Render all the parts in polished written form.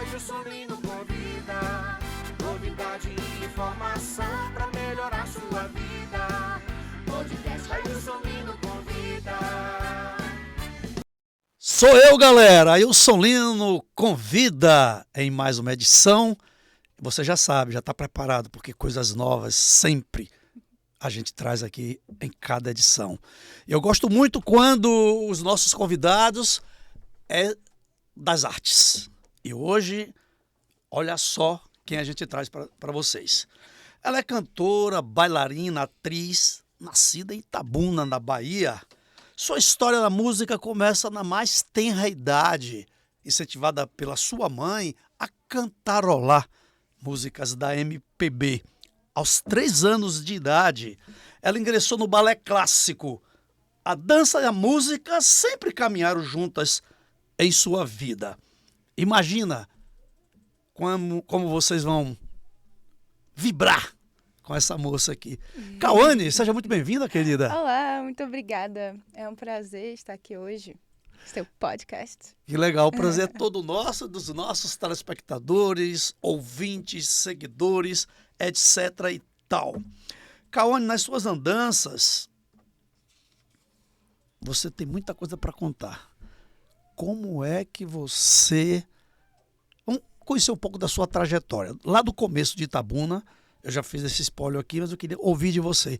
Ailson Lino convida. Novidade e informação pra melhorar sua vida. Podcast Ailson Lino convida. Sou eu, galera. Ailson Lino convida em mais uma edição. Você já sabe, já está preparado, porque coisas novas sempre a gente traz aqui em cada edição. Eu gosto muito quando os nossos convidados é das artes. E hoje, olha só quem a gente traz para vocês. Ela é cantora, bailarina, atriz, nascida em Itabuna, na Bahia. Sua história na música começa na mais tenra idade, incentivada pela sua mãe a cantarolar músicas da MPB. Aos 3 anos de idade, ela ingressou no balé clássico. A dança e a música sempre caminharam juntas em sua vida. Imagina como vocês vão vibrar com essa moça aqui. Cauane, seja muito bem-vinda, querida. Olá, muito obrigada. É um prazer estar aqui hoje, seu podcast. Que legal, o prazer é todo nosso, dos nossos telespectadores, ouvintes, seguidores, etc. e tal. Cauane, nas suas andanças, você tem muita coisa para contar. Como é que você... Vamos conhecer um pouco da sua trajetória. Lá do começo de Itabuna, eu já fiz esse spoiler aqui, mas eu queria ouvir de você.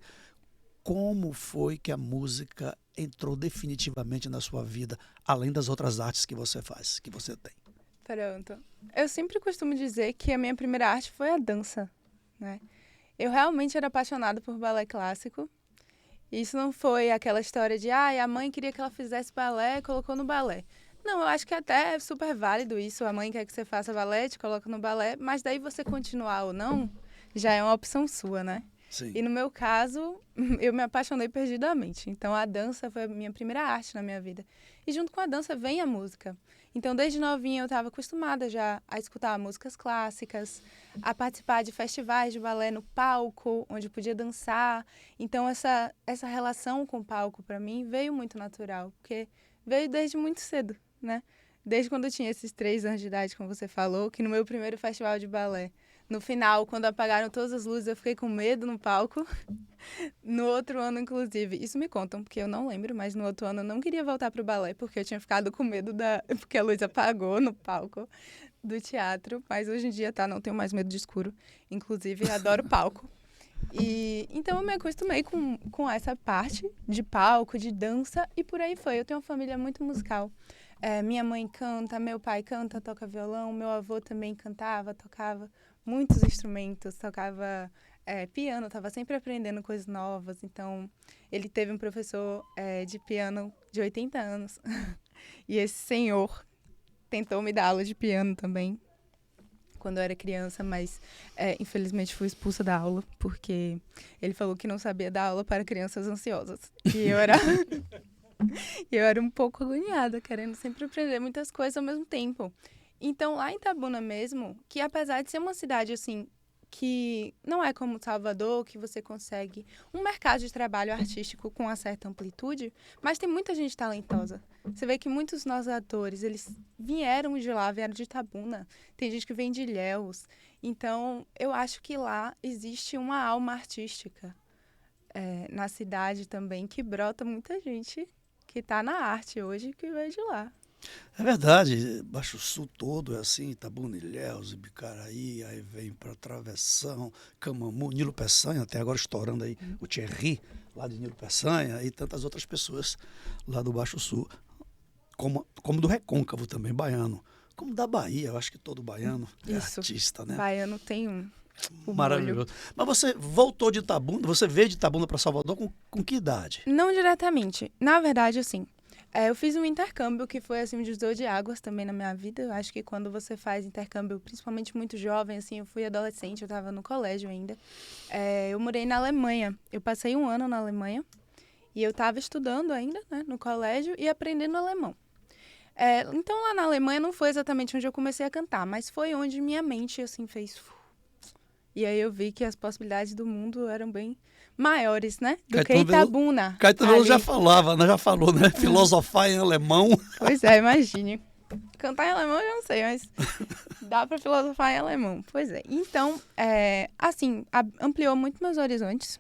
Como foi que a música entrou definitivamente na sua vida, além das outras artes que você faz, que você tem? Pronto. Eu sempre costumo dizer que a minha primeira arte foi a dança, né? Eu realmente era apaixonada por balé clássico. Isso não foi aquela história de a mãe queria que ela fizesse balé, colocou no balé. Não, eu acho que até é super válido isso. A mãe quer que você faça balé, te coloca no balé, mas daí você continuar ou não, já é uma opção sua, né? Sim. E no meu caso, eu me apaixonei perdidamente. Então, a dança foi a minha primeira arte na minha vida. E junto com a dança vem a música. Então, desde novinha, eu estava acostumada já a escutar músicas clássicas, a participar de festivais de balé no palco, onde eu podia dançar. Então, essa relação com o palco, para mim, veio muito natural, porque veio desde muito cedo, né? Desde quando eu tinha esses 3 anos de idade, como você falou, que no meu primeiro festival de balé, no final, quando apagaram todas as luzes, eu fiquei com medo no palco. No outro ano, inclusive, isso me contam, porque eu não lembro, mas no outro ano eu não queria voltar pro balé, porque eu tinha ficado com medo porque a luz apagou no palco do teatro. Mas hoje em dia, não tenho mais medo de escuro. Inclusive, adoro palco. E então eu me acostumei com essa parte de palco, de dança, e por aí foi. Eu tenho uma família muito musical. Minha mãe canta, meu pai canta, toca violão, meu avô também cantava, tocava muitos instrumentos, tocava piano, estava sempre aprendendo coisas novas. Então, ele teve um professor de piano de 80 anos. E esse senhor tentou me dar aula de piano também, quando eu era criança, mas infelizmente fui expulsa da aula, porque ele falou que não sabia dar aula para crianças ansiosas. E eu era... eu era um pouco agoniada, querendo sempre aprender muitas coisas ao mesmo tempo. Então, lá em Itabuna mesmo, que apesar de ser uma cidade, assim, que não é como Salvador, que você consegue um mercado de trabalho artístico com uma certa amplitude, mas tem muita gente talentosa. Você vê que muitos dos nossos atores, eles vieram de lá, vieram de Itabuna. Tem gente que vem de Ilhéus. Então, eu acho que lá existe uma alma artística na cidade também, que brota muita gente que está na arte hoje, que veio de lá. É verdade, Baixo Sul todo é assim, Itabuna, Ilhéus, Ibicaraí, aí vem para Travessão, Camamu, Nilo Peçanha, até agora estourando aí o Thierry, lá de Nilo Peçanha, e tantas outras pessoas lá do Baixo Sul, como do Recôncavo também, baiano, como da Bahia, eu acho que todo baiano é artista, né? Baiano tem um maravilhoso. Mas você voltou de Itabuna, você veio de Itabuna para Salvador com que idade? Não diretamente, na verdade, assim, eu fiz um intercâmbio que foi, assim, um divisor de águas também na minha vida. Eu acho que quando você faz intercâmbio, principalmente muito jovem, assim, eu fui adolescente, eu estava no colégio ainda. Eu morei na Alemanha. Eu passei 1 ano na Alemanha e eu estava estudando ainda, né, no colégio e aprendendo alemão. Então, lá na Alemanha não foi exatamente onde eu comecei a cantar, mas foi onde minha mente, assim, fez... E aí eu vi que as possibilidades do mundo eram bem maiores, né? Do que Itabuna. Caetano já falou, né? Filosofar em alemão. Pois é, imagine. Cantar em alemão eu já não sei, mas dá pra filosofar em alemão. Pois é. Então, assim, ampliou muito meus horizontes.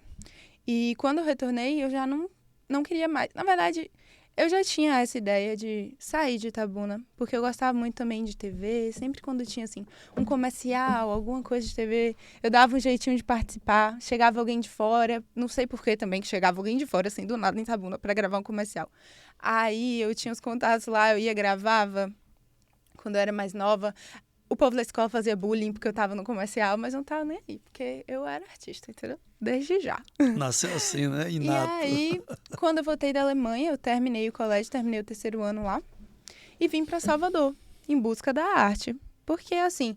E quando eu retornei, eu já não queria mais. Na verdade, eu já tinha essa ideia de sair de Itabuna, porque eu gostava muito também de TV. Sempre quando tinha, assim, um comercial, alguma coisa de TV, eu dava um jeitinho de participar. Chegava alguém de fora, não sei por que também, que chegava alguém de fora, assim, do nada em Itabuna, pra gravar um comercial. Aí eu tinha os contatos lá, eu ia, gravava. Quando eu era mais nova, o povo da escola fazia bullying porque eu tava no comercial, mas eu não tava nem aí, porque eu era artista, entendeu? Desde já. Nasceu assim, né? E Inato. aí, quando eu voltei da Alemanha, eu terminei o colégio, terminei o 3º ano lá e vim pra Salvador, em busca da arte. Porque, assim,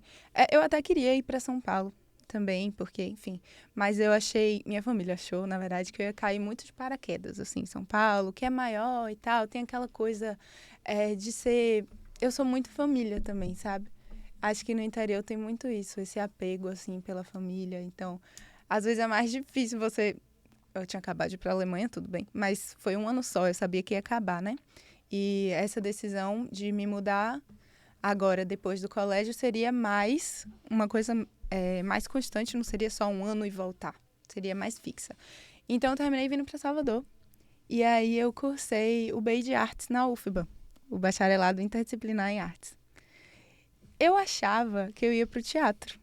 eu até queria ir pra São Paulo também, porque, enfim, mas eu achei, minha família achou, na verdade, que eu ia cair muito de paraquedas, assim, em São Paulo, que é maior e tal, tem aquela coisa de ser... Eu sou muito família também, sabe? Acho que no interior tem muito isso, esse apego, assim, pela família. Então, às vezes é mais difícil você... Eu tinha acabado de ir pra Alemanha, tudo bem. Mas foi um ano só, eu sabia que ia acabar, né? E essa decisão de me mudar agora, depois do colégio, seria mais uma coisa mais constante, não seria só um ano e voltar. Seria mais fixa. Então, eu terminei vindo pra Salvador. E aí, eu cursei o BI de Artes na UFBA, o Bacharelado Interdisciplinar em Artes. Eu achava que eu ia pro teatro.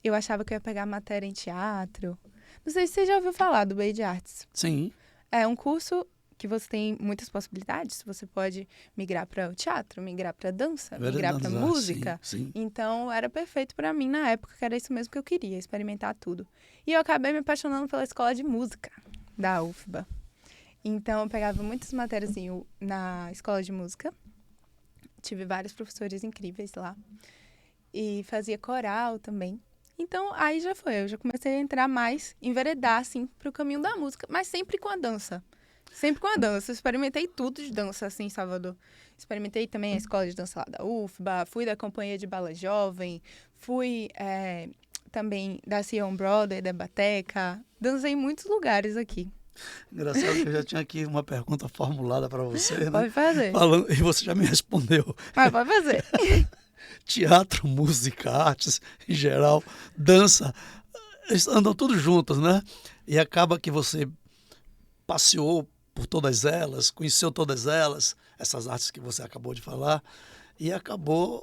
Eu achava que eu ia pegar matéria em teatro. Não sei se você já ouviu falar do BI de Artes. Sim. É um curso que você tem muitas possibilidades. Você pode migrar para o teatro, migrar para dança, migrar para música. Sim. Então, era perfeito para mim na época, que era isso mesmo que eu queria, experimentar tudo. E eu acabei me apaixonando pela escola de música da UFBA. Então, eu pegava muitas matérias assim, na escola de música. Tive vários professores incríveis lá. E fazia coral também. Então, aí já foi. Eu já comecei a entrar mais, enveredar, assim, pro caminho da música. Mas sempre com a dança. Sempre com a dança. Eu experimentei tudo de dança, assim, em Salvador. Experimentei também a escola de dança lá da UFBA. Fui da companhia de bala jovem. Fui também da Sion Brother, da Bateca. Dancei em muitos lugares aqui. Engraçado que eu já tinha aqui uma pergunta formulada para você, né? Pode fazer. E você já me respondeu. Mas pode fazer. Teatro, música, artes em geral, dança, eles andam tudo juntos, né? E acaba que você passeou por todas elas, conheceu todas elas, essas artes que você acabou de falar, e acabou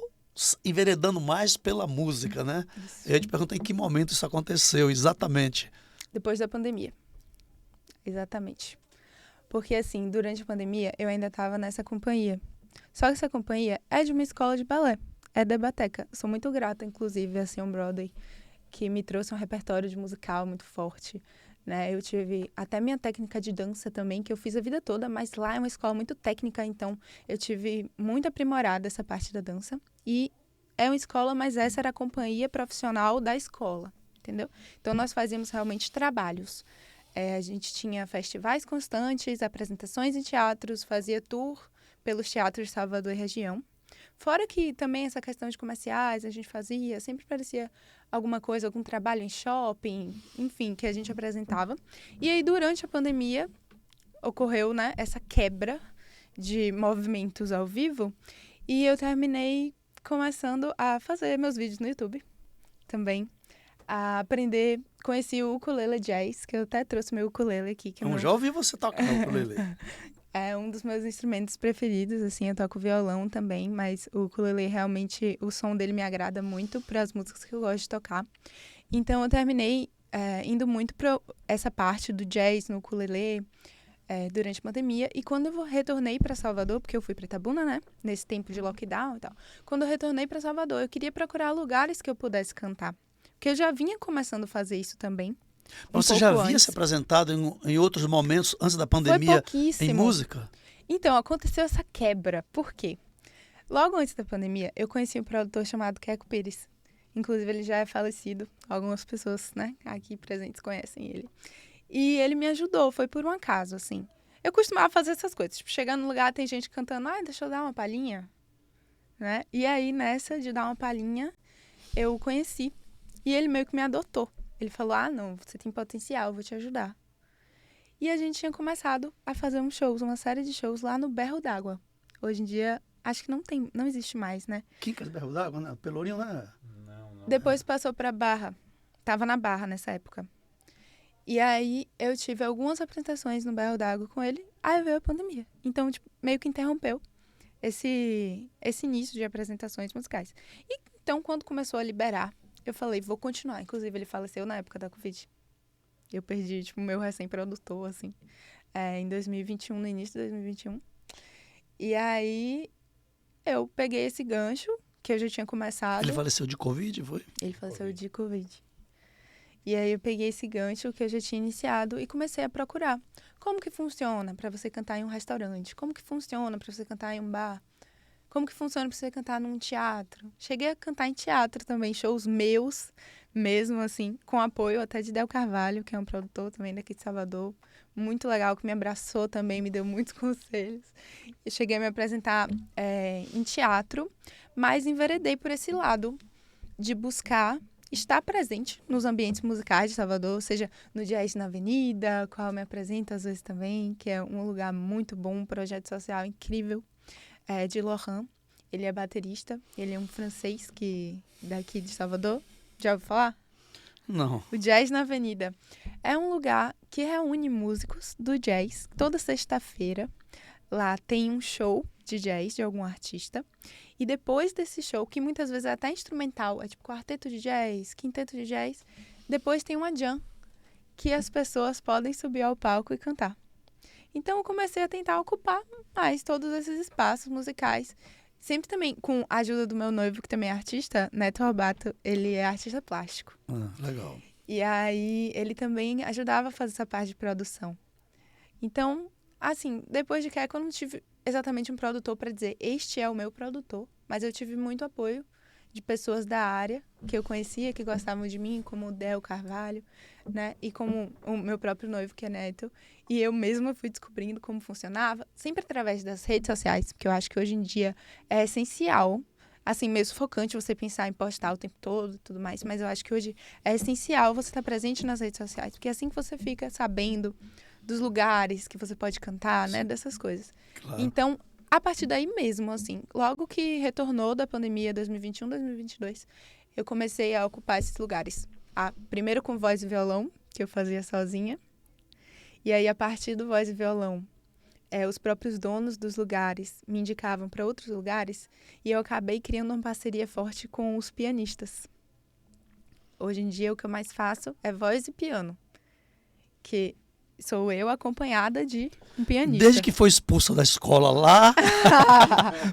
enveredando mais pela música, né? Isso. Eu ia te perguntar em que momento isso aconteceu exatamente. Depois da pandemia. Exatamente. Porque, assim, durante a pandemia, eu ainda estava nessa companhia. Só que essa companhia é de uma escola de balé. É da Bateca. Sou muito grata, inclusive, a Sion Brother, que me trouxe um repertório de musical muito forte. Né? Eu tive até minha técnica de dança também, que eu fiz a vida toda, mas lá é uma escola muito técnica, então eu tive muito aprimorada essa parte da dança. E é uma escola, mas essa era a companhia profissional da escola, entendeu? Então, nós fazíamos realmente trabalhos. A gente tinha festivais constantes, apresentações em teatros, fazia tour pelos teatros de Salvador e região. Fora que também essa questão de comerciais a gente fazia, sempre parecia alguma coisa, algum trabalho em shopping, enfim, que a gente apresentava. E aí, durante a pandemia, ocorreu, né, essa quebra de movimentos ao vivo e eu terminei começando a fazer meus vídeos no YouTube também. A aprender, conheci o ukulele jazz, que eu até trouxe meu ukulele aqui. Que Já ouvi você tocar no ukulele. É um dos meus instrumentos preferidos, assim, eu toco violão também, mas o ukulele realmente, o som dele me agrada muito para as músicas que eu gosto de tocar. Então eu terminei indo muito para essa parte do jazz no ukulele durante a pandemia. E quando eu retornei para Salvador, porque eu fui para Itabuna, né, nesse tempo de lockdown e tal, quando eu retornei para Salvador, eu queria procurar lugares que eu pudesse cantar. Porque eu já vinha começando a fazer isso também. Você já havia se apresentado em outros momentos antes da pandemia em música? Então, aconteceu essa quebra. Por quê? Logo antes da pandemia, eu conheci um produtor chamado Queco Pires. Inclusive, ele já é falecido. Algumas pessoas, né, aqui presentes conhecem ele. E ele me ajudou, foi por um acaso, assim. Eu costumava fazer essas coisas. Tipo, chegar no lugar, tem gente cantando, deixa eu dar uma palhinha. Né? E aí, nessa de dar uma palhinha, eu o conheci. E ele meio que me adotou. Ele falou, não, você tem potencial, eu vou te ajudar. E a gente tinha começado a fazer uns shows, uma série de shows lá no Berro d'Água. Hoje em dia Acho que não existe mais, né? Quincas Berro d'Água, né? Pelourinho, né? Não. Depois passou pra Barra. Tava na Barra nessa época. E aí eu tive algumas apresentações no Berro d'Água com ele, aí veio a pandemia. Então, tipo, meio que interrompeu esse início de apresentações musicais. E então, quando começou a liberar, eu falei, vou continuar. Inclusive, ele faleceu na época da Covid. Eu perdi, tipo, o meu recém-produtor, assim, em 2021, no início de 2021. E aí, eu peguei esse gancho, que eu já tinha começado. Ele faleceu de Covid, foi? Ele faleceu de Covid. E aí eu peguei esse gancho que eu já tinha iniciado e comecei a procurar. Como que funciona para você cantar em um restaurante? Como que funciona para você cantar em um bar? Como que funciona para você cantar num teatro? Cheguei a cantar em teatro também, shows meus, mesmo assim, com apoio até de Del Carvalho, que é um produtor também daqui de Salvador. Muito legal, que me abraçou também, me deu muitos conselhos. Eu cheguei a me apresentar em teatro, mas enveredei por esse lado de buscar estar presente nos ambientes musicais de Salvador, seja no Jazz na Avenida, qual eu me apresento às vezes também, que é um lugar muito bom, um projeto social incrível, de Laurent. Ele é baterista, ele é um francês daqui de Salvador. Já ouviu falar? Não. O Jazz na Avenida é um lugar que reúne músicos do jazz toda sexta-feira. Lá tem um show de jazz de algum artista. E depois desse show, que muitas vezes é até instrumental, é tipo quarteto de jazz, quinteto de jazz, depois tem uma jam, que as pessoas podem subir ao palco e cantar. Então eu comecei a tentar ocupar mais todos esses espaços musicais. Sempre também com a ajuda do meu noivo, que também é artista, Neto Robato, ele é artista plástico. Legal. E aí ele também ajudava a fazer essa parte de produção. Então, assim, depois de Keco eu não tive exatamente um produtor para dizer, este é o meu produtor, mas eu tive muito apoio de pessoas da área que eu conhecia, que gostavam de mim, como o Del Carvalho, né? E como o meu próprio noivo, que é Neto. E eu mesma fui descobrindo como funcionava, sempre através das redes sociais, porque eu acho que hoje em dia é essencial, assim, meio sufocante você pensar em postar o tempo todo e tudo mais, mas eu acho que hoje é essencial você estar presente nas redes sociais, porque é assim que você fica sabendo dos lugares que você pode cantar, né? Dessas coisas. Claro. Então, a partir daí mesmo, assim, logo que retornou da pandemia 2021, 2022, eu comecei a ocupar esses lugares. Primeiro com voz e violão, que eu fazia sozinha. E aí, a partir do voz e violão, os próprios donos dos lugares me indicavam para outros lugares e eu acabei criando uma parceria forte com os pianistas. Hoje em dia, o que eu mais faço é voz e piano, que sou eu acompanhada de um pianista. Desde que foi expulsa da escola lá,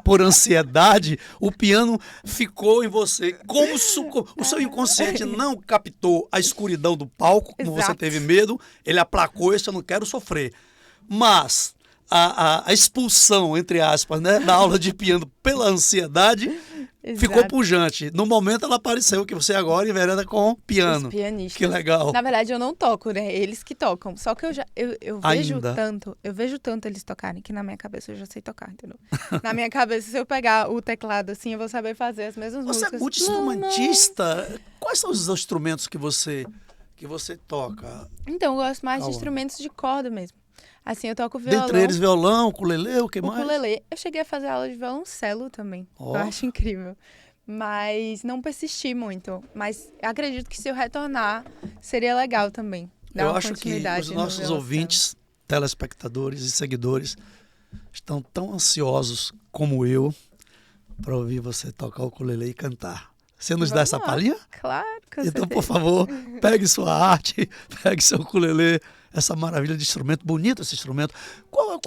por ansiedade, o piano ficou em você. Como o seu inconsciente não captou a escuridão do palco, como você Exato. teve medo, ele aplacou isso, eu não quero sofrer. Mas a expulsão, entre aspas, né, da aula de piano pela ansiedade ficou Exato. pujante. No momento ela apareceu, que você agora envereda com piano. Os pianistas. Que legal. Na verdade, eu não toco, né? Eles que tocam. Só que eu vejo Ainda. tanto eles tocarem, que na minha cabeça eu já sei tocar, entendeu? Na minha cabeça, se eu pegar o teclado assim, eu vou saber fazer as mesmas Você é músicas. multi-instrumentista. Quais são os instrumentos que você toca? Então, eu gosto mais de Aonde? instrumentos de corda mesmo. Assim, eu toco violão, Dentre eles, violão, ukulele, o que mais? ukulele. Eu cheguei a fazer aula de violoncelo também. Ó. Eu acho incrível. Mas não persisti muito. Mas acredito que se eu retornar, seria legal também. Dar Eu uma acho que continuidade os no nossos violoncelo. ouvintes, telespectadores e seguidores estão tão ansiosos como eu para ouvir você tocar o ukulele e cantar. Você nos dá Vamos essa lá. palhinha? Claro, com Então, por certeza. favor, pegue sua arte, pegue seu ukulele, essa maravilha de instrumento, bonito esse instrumento. Qual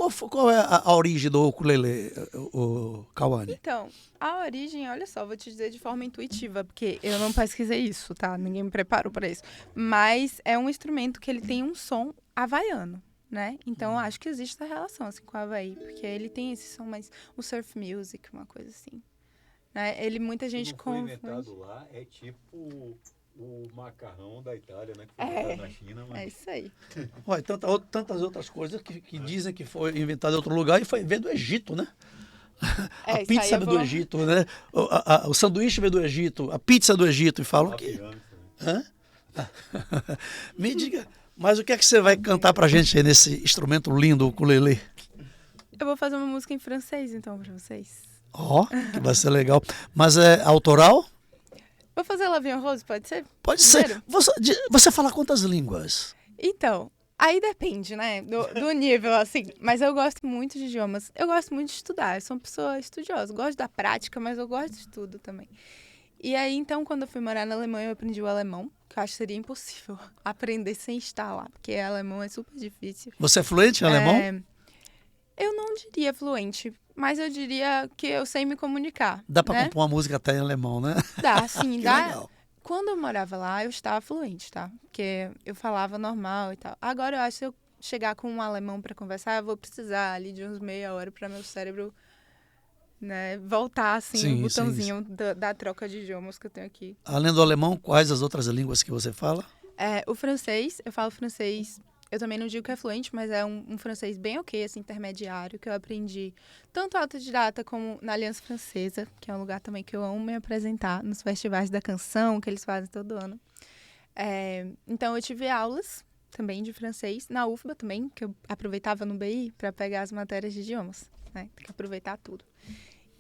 é a origem do ukulele, o Cauane? Então, a origem, olha só, vou te dizer de forma intuitiva, porque eu não pesquisei isso, tá? Ninguém me preparou para isso. Mas é um instrumento que ele tem um som havaiano, né? Então, eu acho que existe essa relação, assim, com o Havaí, porque ele tem esse som mais... o surf music, uma coisa assim. Né? Muita gente não foi confunde. inventado lá, é tipo o macarrão da Itália, né? Que foi É. inventado na China, mas... É isso aí. Olha, tantas outras coisas que dizem que foi inventada em outro lugar e veio do Egito, né? A Isso aí pizza eu veio do vou- Egito, né? O sanduíche veio do Egito, a pizza é do Egito. E falam a que... pirâmide também. Hã? Me diga, mas o que é que você vai cantar pra gente aí nesse instrumento lindo, o ukulele? Eu vou fazer uma música em francês, então, pra vocês. Ó, que vai ser legal. Mas é autoral? Vou fazer Lavinho Rose, pode ser? Pode ser. Primeiro? Você fala quantas línguas? Então, aí depende, né, do nível, assim. Mas eu gosto muito de idiomas. Eu gosto muito de estudar. Eu sou uma pessoa estudiosa. Gosto da prática, mas eu gosto de tudo também. E aí, então, quando eu fui morar na Alemanha, eu aprendi o alemão, que eu acho que seria impossível aprender sem estar lá, porque alemão é super difícil. Você é fluente em alemão? Eu não diria fluente, mas eu diria que eu sei me comunicar. Dá pra né? compor uma música até em alemão, né? Dá, sim, Que dá. legal. Quando eu morava lá, eu estava fluente, tá? Porque eu falava normal e tal. Agora eu acho que se eu chegar com um alemão para conversar, eu vou precisar ali de uns meia hora para meu cérebro, né, voltar assim Sim, o botãozinho da troca de idiomas que eu tenho aqui. Além do alemão, quais as outras línguas que você fala? O francês, eu falo francês. Eu também não digo que é fluente, mas é um francês bem ok, assim, intermediário, que eu aprendi tanto autodidata como na Aliança Francesa, que é um lugar também que eu amo me apresentar, nos festivais da canção, que eles fazem todo ano. Então, eu tive aulas também de francês, na UFBA também, que eu aproveitava no BI para pegar as matérias de idiomas, né? Tem que aproveitar tudo.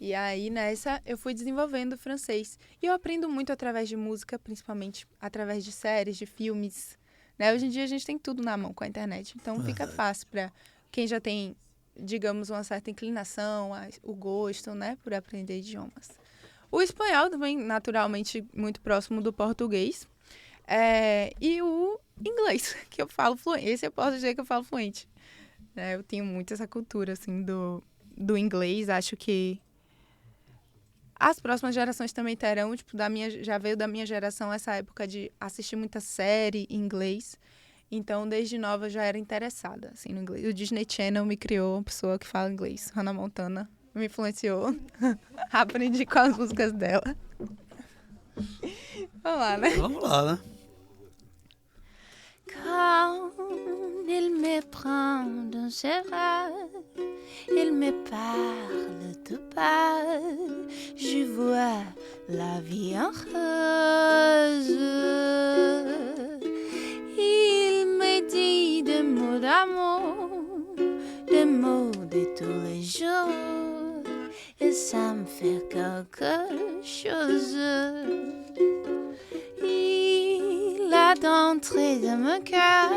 E aí, nessa, eu fui desenvolvendo o francês. E eu aprendo muito através de música, principalmente através de séries, de filmes, né? Hoje em dia a gente tem tudo na mão com a internet, então fica fácil para quem já tem, digamos, uma certa inclinação, o gosto, né, por aprender idiomas. O espanhol também, naturalmente, muito próximo do português. E o inglês, que eu falo fluente. Esse eu posso dizer que eu falo fluente. Eu tenho muito essa cultura, assim, do inglês. Acho que as próximas gerações também terão, tipo, já veio da minha geração essa época de assistir muita série em inglês. Então, desde nova, eu já era interessada, assim, no inglês. O Disney Channel me criou uma pessoa que fala inglês. Hannah Montana me influenciou. Aprendi com as músicas dela. Vamos lá, né? Vamos lá, né? Quand il me prend dans ses bras, il me parle tout bas, je vois la vie en rose. Il me dit des mots d'amour, des mots de tous les jours, et ça me fait quelque chose. Il a d'entrée dans mon cœur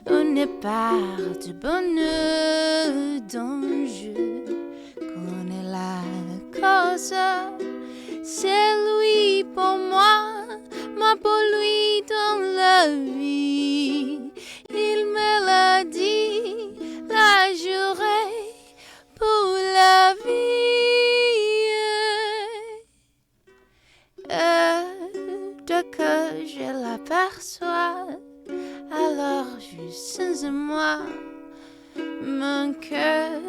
une part du bonheur dont je connais la cause. C'est lui pour moi pour lui dans la vie. Il me l'a dit, la juré pour la vie. Dès que je l'aperçois, alors je sens en moi mon cœur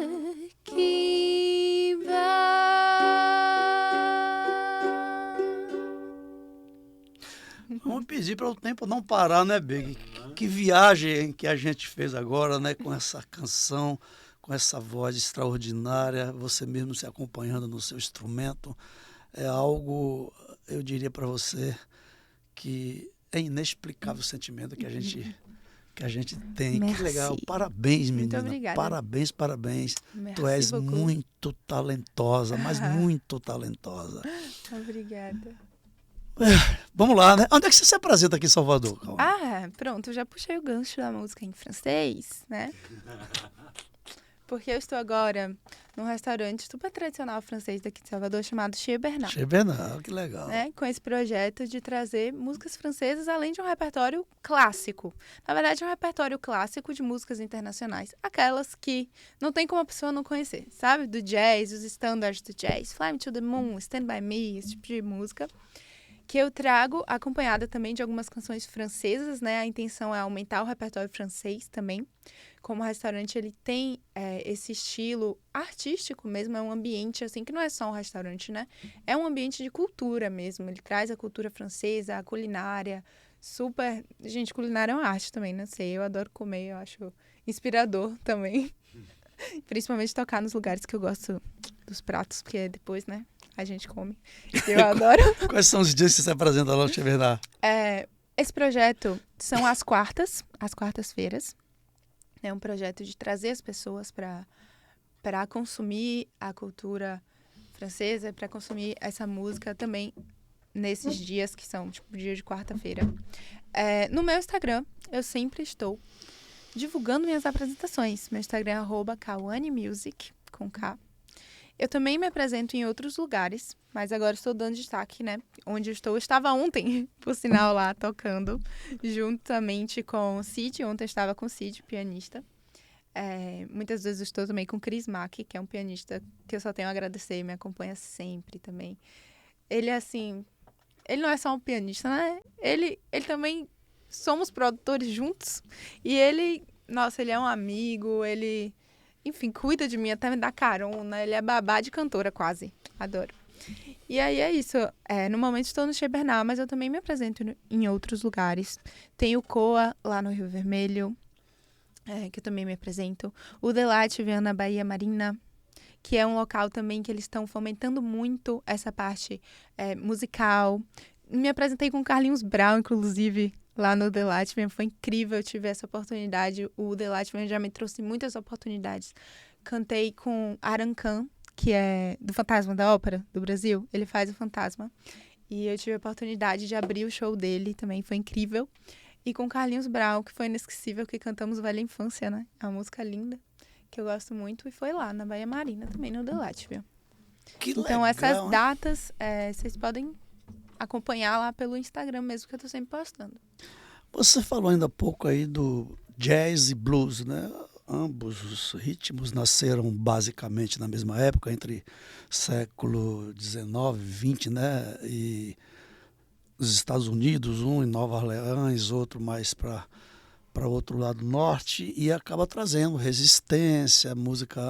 qui bat. Vamos pedir para o tempo não parar, né, Big? Que viagem que a gente fez agora, né? Com essa canção, com essa voz extraordinária, você mesmo se acompanhando no seu instrumento. É algo, eu diria para você, que é inexplicável o sentimento que a gente tem. Merci. Que legal. Parabéns, menina. Muito obrigada. Parabéns, parabéns. Merci Tu és beaucoup. muito talentosa, mas muito talentosa. Obrigada. Vamos lá, né? Onde é que você se apresenta aqui em Salvador? Pronto, eu já puxei o gancho da música em francês, né? Porque eu estou agora num restaurante super tradicional francês daqui de Salvador chamado Chez Bernard. Chez Bernard, que legal. Né, com esse projeto de trazer músicas francesas, além de um repertório clássico. Na verdade, é um repertório clássico de músicas internacionais. Aquelas que não tem como a pessoa não conhecer, sabe? Do jazz, os standards do jazz. Fly Me to the Moon, Stand By Me, esse tipo de música. Que eu trago acompanhada também de algumas canções francesas, né? A intenção é aumentar o repertório francês também. Como o restaurante, ele tem esse estilo artístico mesmo, é um ambiente, assim, que não é só um restaurante, né? É um ambiente de cultura mesmo, ele traz a cultura francesa, a culinária, super... Gente, culinária é uma arte também, não sei, eu adoro comer, eu acho inspirador também. Principalmente tocar nos lugares que eu gosto dos pratos, porque depois, né, a gente come. Eu adoro. Quais são os dias que você se apresenta lá no Chez Bernard? Esse projeto são as quartas-feiras. É um projeto de trazer as pessoas para consumir a cultura francesa para consumir essa música também nesses dias que são, tipo, dia de quarta-feira. No meu Instagram, eu sempre estou divulgando minhas apresentações. Meu Instagram é @kawanemusic, com K. Eu também me apresento em outros lugares, mas agora estou dando destaque, né? Onde eu estava ontem, por sinal, lá tocando, juntamente com o Cid. Ontem eu estava com o Cid, pianista. Muitas vezes eu estou também com o Chris Mack, que é um pianista que eu só tenho a agradecer e me acompanha sempre também. Ele, assim, ele não é só um pianista, né? Ele também somos produtores juntos. E ele, nossa, ele é um amigo, ele, enfim, cuida de mim, até me dá carona. Ele é babá de cantora quase. Adoro. E aí é isso. No momento estou no Chebernal, mas eu também me apresento em outros lugares. Tem o Coa, lá no Rio Vermelho, que eu também me apresento. O Delight vem na Bahia Marina, que é um local também que eles estão fomentando muito essa parte musical. Me apresentei com o Carlinhos Brown, inclusive, lá no The Lightman. Foi incrível, eu tive essa oportunidade. O The Lightman já me trouxe muitas oportunidades. Cantei com Aran Khan, que é do Fantasma da Ópera do Brasil. Ele faz o Fantasma. E eu tive a oportunidade de abrir o show dele também, foi incrível. E com Carlinhos Brown, que foi inesquecível, que cantamos Velha Infância, né? É uma música linda, que eu gosto muito. E foi lá, na Bahia Marina, também no The Lightman. Então, legal, essas hein? datas, vocês podem acompanhar lá pelo Instagram mesmo, que eu tô sempre postando. Você falou ainda há pouco aí do jazz e blues, né? Ambos os ritmos nasceram basicamente na mesma época, entre século XIX e XX, né? E os Estados Unidos, um em Nova Orleans, outro mais para outro lado norte, e acaba trazendo resistência, música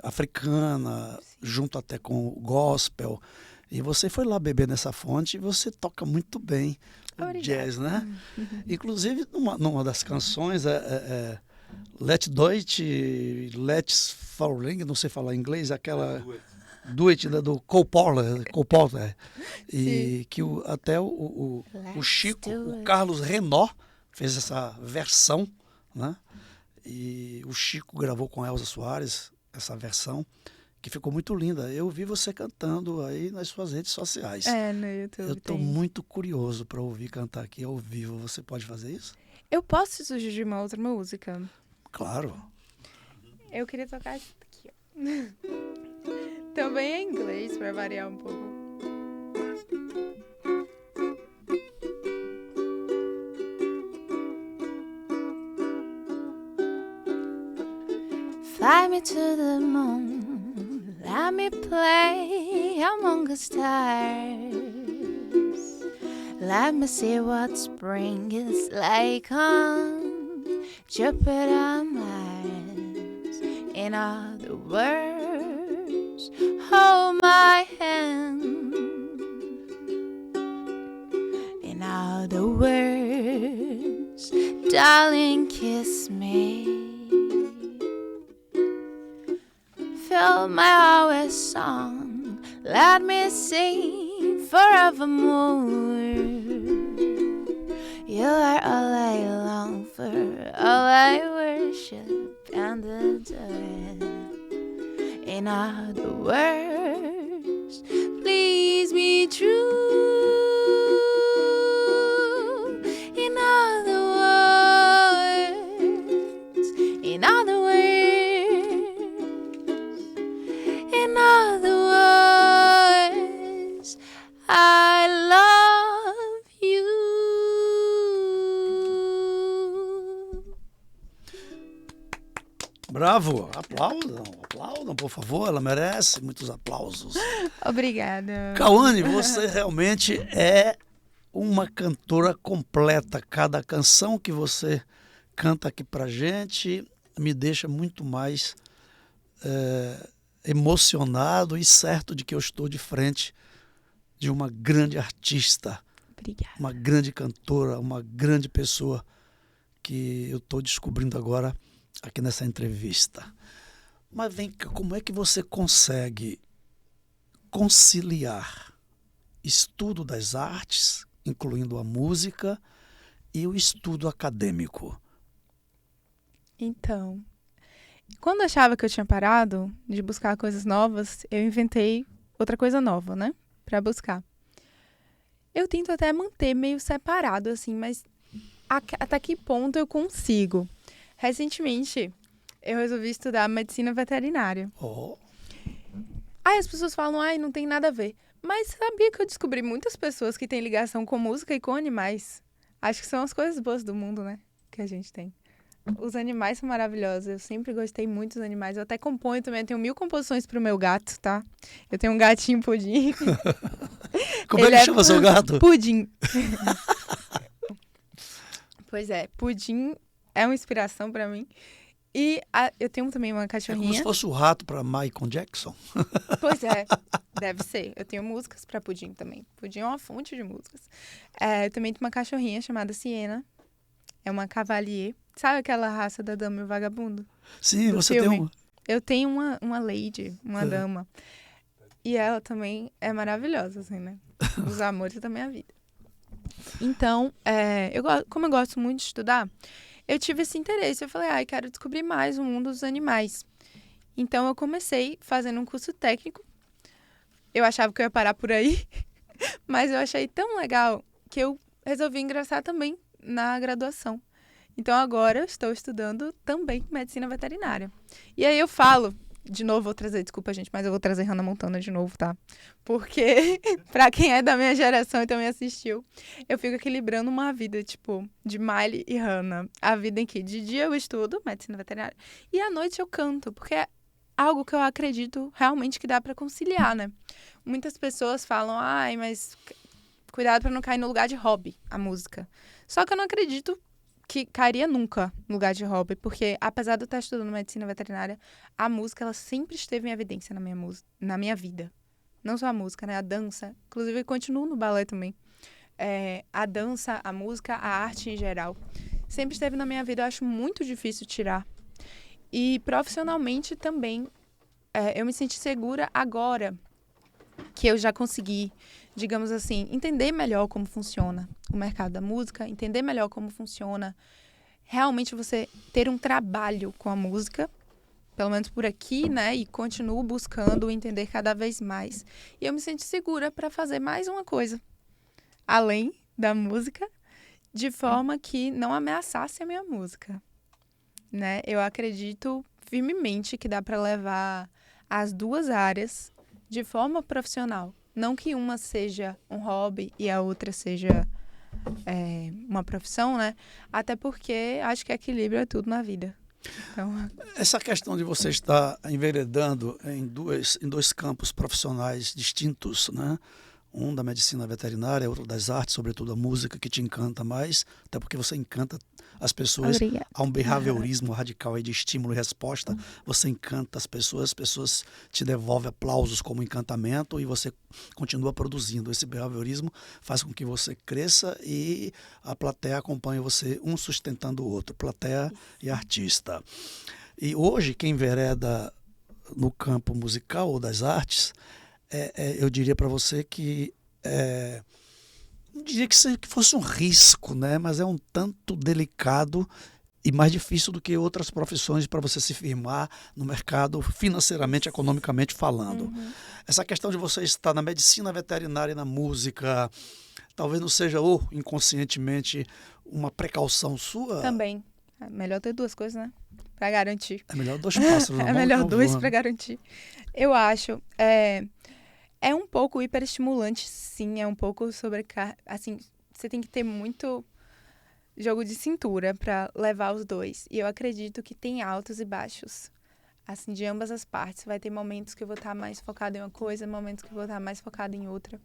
africana, junto até com o gospel. E você foi lá beber nessa fonte e você toca muito bem o Obrigada. jazz, né? Inclusive, numa das canções, Let Deutsch, Let's Falling, não sei falar inglês, aquela duet do Cole Porter, e que até o Chico, o Carlos Renaud, fez essa versão, né? E o Chico gravou com Elza Soares essa versão, que ficou muito linda. Eu vi você cantando aí nas suas redes sociais. No YouTube. Eu estou muito curioso para ouvir cantar aqui ao vivo. Você pode fazer isso? Eu posso sugerir uma outra música? Claro. Eu queria tocar essa aqui, ó. Também é em inglês, para variar um pouco. Fly me to the moon, let me play among the stars. Let me see what spring is like on Jupiter, Mars. In other words, hold my hand. In other words, darling, kiss me. Fill my heart with song, let me sing forevermore. You are all I long for, all I worship and adore. In other words, please be true. In other words, in other words. In other words, I love you. Bravo! Aplaudam, por favor. Ela merece muitos aplausos. Obrigada. Kawane, você realmente é uma cantora completa. Cada canção que você canta aqui pra gente me deixa muito mais emocionado e certo de que eu estou de frente de uma grande artista, Obrigada. uma grande cantora, uma grande pessoa que eu estou descobrindo agora aqui nessa entrevista. Mas vem cá, como é que você consegue conciliar estudo das artes, incluindo a música, e o estudo acadêmico? Então, Quando eu achava que eu tinha parado de buscar coisas novas, eu inventei outra coisa nova, né? Pra buscar. Eu tento até manter meio separado, assim, mas até que ponto eu consigo? Recentemente, eu resolvi estudar medicina veterinária. Oh, Aí as pessoas falam, ai, não tem nada a ver. Mas sabia que eu descobri muitas pessoas que têm ligação com música e com animais? Acho que são as coisas boas do mundo, né? Que a gente tem. Os animais são maravilhosos. Eu sempre gostei muito dos animais. Eu até componho também. Eu tenho 1000 composições pro meu gato, tá? Eu tenho um gatinho pudim. como é Ele que chama seu gato? Pudim. Pois é, pudim é uma inspiração pra mim. E eu tenho também uma É como se cachorrinha. fosse o rato para Michael Jackson. Pois é, deve ser. Eu tenho músicas pra pudim também. Pudim é uma fonte de músicas. Eu também tenho uma cachorrinha chamada Siena. É uma cavalier. Sabe aquela raça da Dama e o Vagabundo? Sim, Do você filme. tem um. Eu tenho uma lady, uma dama. E ela também é maravilhosa, assim, né? Os amores da minha vida. Então, como eu gosto muito de estudar, eu tive esse interesse. Eu falei, quero descobrir mais o mundo dos animais. Então, eu comecei fazendo um curso técnico. Eu achava que eu ia parar por aí, mas eu achei tão legal que eu resolvi ingressar também na graduação. Então, agora eu estou estudando também medicina veterinária. E aí eu falo, de novo, vou trazer, desculpa, gente, mas eu vou trazer Hannah Montana de novo, tá? Porque, pra quem é da minha geração e também assistiu, eu fico equilibrando uma vida, tipo, de Miley e Hannah. A vida em que de dia eu estudo medicina veterinária e à noite eu canto, porque é algo que eu acredito realmente que dá pra conciliar, né? Muitas pessoas falam, mas cuidado pra não cair no lugar de hobby, a música. Só que eu não acredito que cairia nunca no lugar de hobby, porque apesar de eu estar estudando medicina veterinária, a música ela sempre esteve em evidência na minha vida. Não só a música, né? A dança. Inclusive, eu continuo no balé também. A dança, a música, a arte em geral. Sempre esteve na minha vida. Eu acho muito difícil tirar. E profissionalmente também, eu me senti segura agora que eu já consegui, digamos assim, entender melhor como funciona o mercado da música, entender melhor como funciona realmente você ter um trabalho com a música, pelo menos por aqui, né? E continuo buscando entender cada vez mais. E eu me sinto segura para fazer mais uma coisa, além da música, de forma que não ameaçasse a minha música, né? Eu acredito firmemente que dá para levar as duas áreas de forma profissional. Não que uma seja um hobby e a outra seja uma profissão, né? Até porque acho que equilíbrio é tudo na vida. Então, Essa questão de você estar enveredando em dois campos profissionais distintos, né? Um da medicina veterinária, outro das artes, sobretudo a música, que te encanta mais, até porque você encanta as pessoas. Obrigada. Há um behaviorismo radical aí de estímulo e resposta. Você encanta as pessoas te devolvem aplausos como encantamento e você continua produzindo. Esse behaviorismo faz com que você cresça e a plateia acompanhe você, um sustentando o outro, plateia e artista. E hoje, quem envereda no campo musical ou das artes, eu diria para você que não diria que fosse um risco, né? Mas é um tanto delicado e mais difícil do que outras profissões para você se firmar no mercado financeiramente, economicamente falando. Uhum. Essa questão de você estar na medicina veterinária e na música, talvez não seja, inconscientemente, uma precaução sua? Também. É melhor ter duas coisas, né? Pra garantir. É melhor dois pássaros na É mão melhor que um dois voando. pra garantir. Eu acho. É um pouco hiperestimulante, sim. É um pouco assim, você tem que ter muito jogo de cintura pra levar os dois. E eu acredito que tem altos e baixos. Assim, de ambas as partes. Vai ter momentos que eu vou estar mais focada em uma coisa, momentos que eu vou estar mais focada em outra.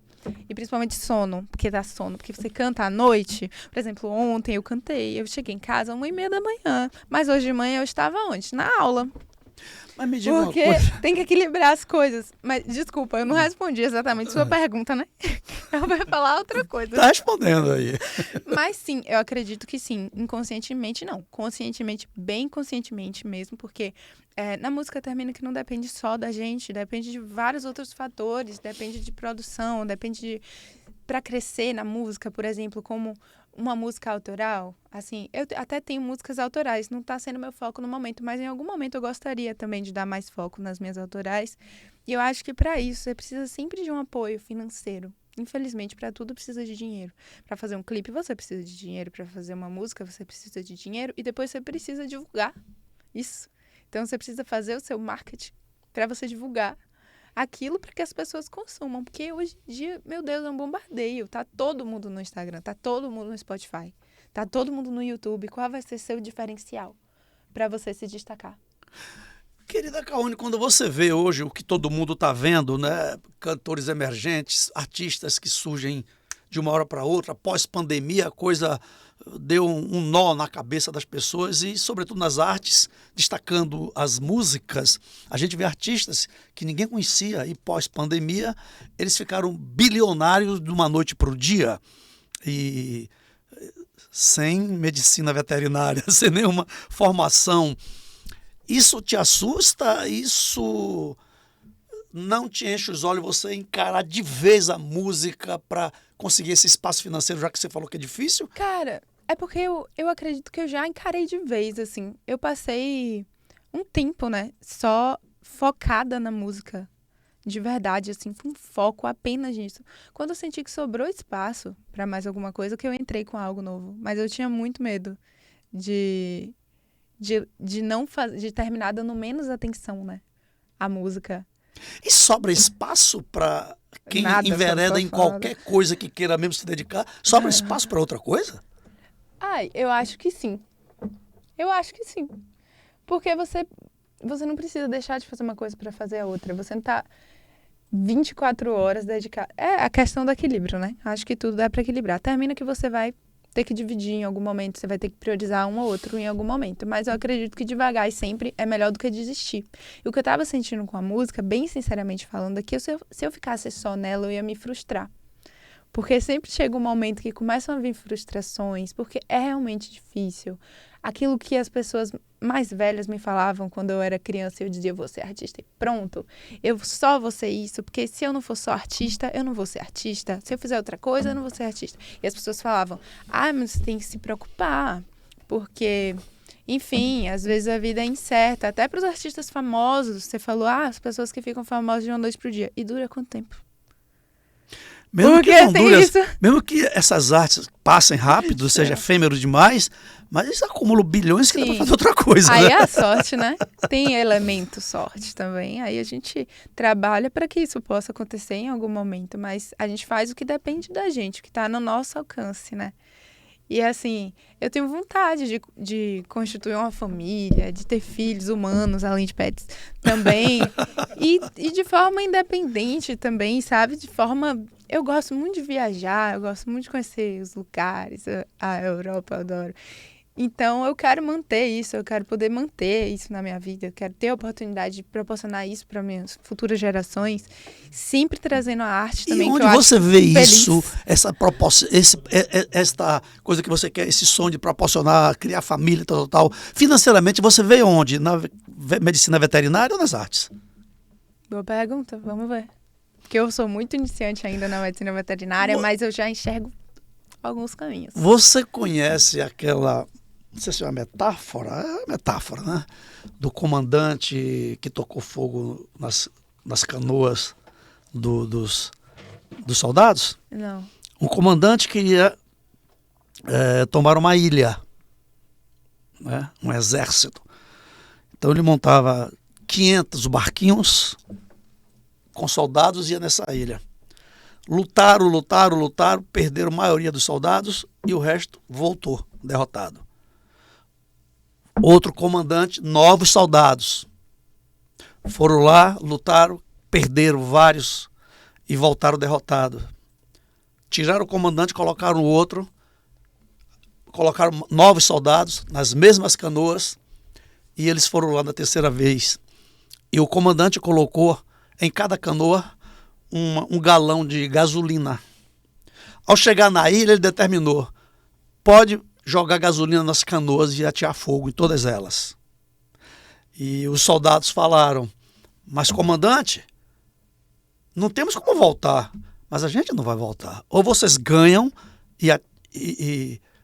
E principalmente sono, porque dá sono. Porque você canta à noite. Por exemplo, ontem eu cantei, eu cheguei em casa às 1h30 da manhã. Mas hoje de manhã eu estava onde? Na aula. Mas me diga uma Porque coisa. tem que equilibrar as coisas. Mas, desculpa, eu não respondi exatamente sua pergunta, né? Eu vou falar outra coisa. Tá respondendo aí. Mas sim, eu acredito que sim. Inconscientemente, não. Conscientemente, bem conscientemente mesmo, porque na música termina que não depende só da gente, depende de vários outros fatores, depende de produção, depende de... Para crescer na música, por exemplo, como uma música autoral, assim, eu até tenho músicas autorais, não está sendo meu foco no momento, mas em algum momento eu gostaria também de dar mais foco nas minhas autorais. E eu acho que para isso você precisa sempre de um apoio financeiro. Infelizmente, para tudo precisa de dinheiro. Para fazer um clipe, você precisa de dinheiro. Para fazer uma música, você precisa de dinheiro. E depois você precisa divulgar isso. Então, você precisa fazer o seu marketing para você divulgar aquilo para que as pessoas consumam. Porque hoje em dia, meu Deus, é um bombardeio. Tá todo mundo no Instagram, tá todo mundo no Spotify, tá todo mundo no YouTube. Qual vai ser seu diferencial para você se destacar? Querida Kaone, quando você vê hoje o que todo mundo está vendo, né? Cantores emergentes, artistas que surgem de uma hora para outra, pós-pandemia, a coisa deu um nó na cabeça das pessoas e, sobretudo, nas artes, destacando as músicas. A gente vê artistas que ninguém conhecia e, pós-pandemia, eles ficaram bilionários de uma noite para o dia e sem medicina veterinária, sem nenhuma formação. Isso te assusta? Isso não te enche os olhos você encarar de vez a música para conseguir esse espaço financeiro, já que você falou que é difícil? Cara, é porque eu acredito que eu já encarei de vez, assim. Eu passei um tempo, né, só focada na música, de verdade, assim, com foco apenas nisso. Quando eu senti que sobrou espaço para mais alguma coisa, que eu entrei com algo novo. Mas eu tinha muito medo de não fazer, de terminar dando menos atenção, né, à música. E sobra espaço para quem Nada, envereda só em tô falando. qualquer coisa que queira mesmo se dedicar? Sobra espaço para outra coisa? Ai, eu acho que sim. Eu acho que sim. Porque você não precisa deixar de fazer uma coisa para fazer a outra. Você não tá 24 horas dedicado. É a questão do equilíbrio, né? Acho que tudo dá para equilibrar. Termina que você vai ter que dividir em algum momento, você vai ter que priorizar um ou outro em algum momento. Mas eu acredito que devagar e sempre é melhor do que desistir. E o que eu tava sentindo com a música, bem sinceramente falando aqui, se eu ficasse só nela, eu ia me frustrar. Porque sempre chega um momento que começam a vir frustrações, porque é realmente difícil. Aquilo que as pessoas mais velhas me falavam quando eu era criança, eu dizia, eu vou ser artista e pronto. Eu só vou ser isso, porque se eu não for só artista, eu não vou ser artista. Se eu fizer outra coisa, eu não vou ser artista. E as pessoas falavam, mas você tem que se preocupar, porque, enfim, às vezes a vida é incerta. Até para os artistas famosos, você falou, as pessoas que ficam famosas de uma noite pro dia. E dura quanto tempo? Mesmo Porque que não tem dure, isso. mesmo que essas artes passem rápido, seja efêmero demais, mas eles acumulam bilhões que dá para Sim. fazer outra coisa. Aí Né? é a sorte, né? Tem elemento sorte também. Aí a gente trabalha para que isso possa acontecer em algum momento, mas a gente faz o que depende da gente, o que está no nosso alcance, né? E assim, eu tenho vontade de constituir uma família, de ter filhos humanos, além de pets, também. E de forma independente também, sabe? De forma... Eu gosto muito de viajar, eu gosto muito de conhecer os lugares, a Europa eu adoro. Então, eu quero manter isso, eu quero poder manter isso na minha vida, eu quero ter a oportunidade de proporcionar isso para minhas futuras gerações, sempre trazendo a arte E também, onde que eu você acho vê feliz. isso, esta coisa que você quer, esse sonho de proporcionar, criar família, tal, financeiramente, você vê onde? Na medicina veterinária ou nas artes? Boa pergunta, vamos ver. Porque eu sou muito iniciante ainda na medicina veterinária, mas eu já enxergo alguns caminhos. Você conhece aquela, não sei se é uma metáfora, né? Do comandante que tocou fogo nas canoas dos soldados? Não. Um comandante queria tomar uma ilha, né? Um exército. Então ele montava 500 barquinhos com soldados e ia nessa ilha. Lutaram, perderam a maioria dos soldados e o resto voltou, derrotado. Outro comandante, novos soldados. Foram lá, lutaram, perderam vários e voltaram derrotados. Tiraram o comandante, colocaram o outro, colocaram novos soldados nas mesmas canoas e eles foram lá na terceira vez. E o comandante colocou em cada canoa um galão de gasolina. Ao chegar na ilha, ele determinou: pode jogar gasolina nas canoas e atear fogo em todas elas. E os soldados falaram: mas comandante, não temos como voltar, mas a gente não vai voltar. Ou vocês ganham e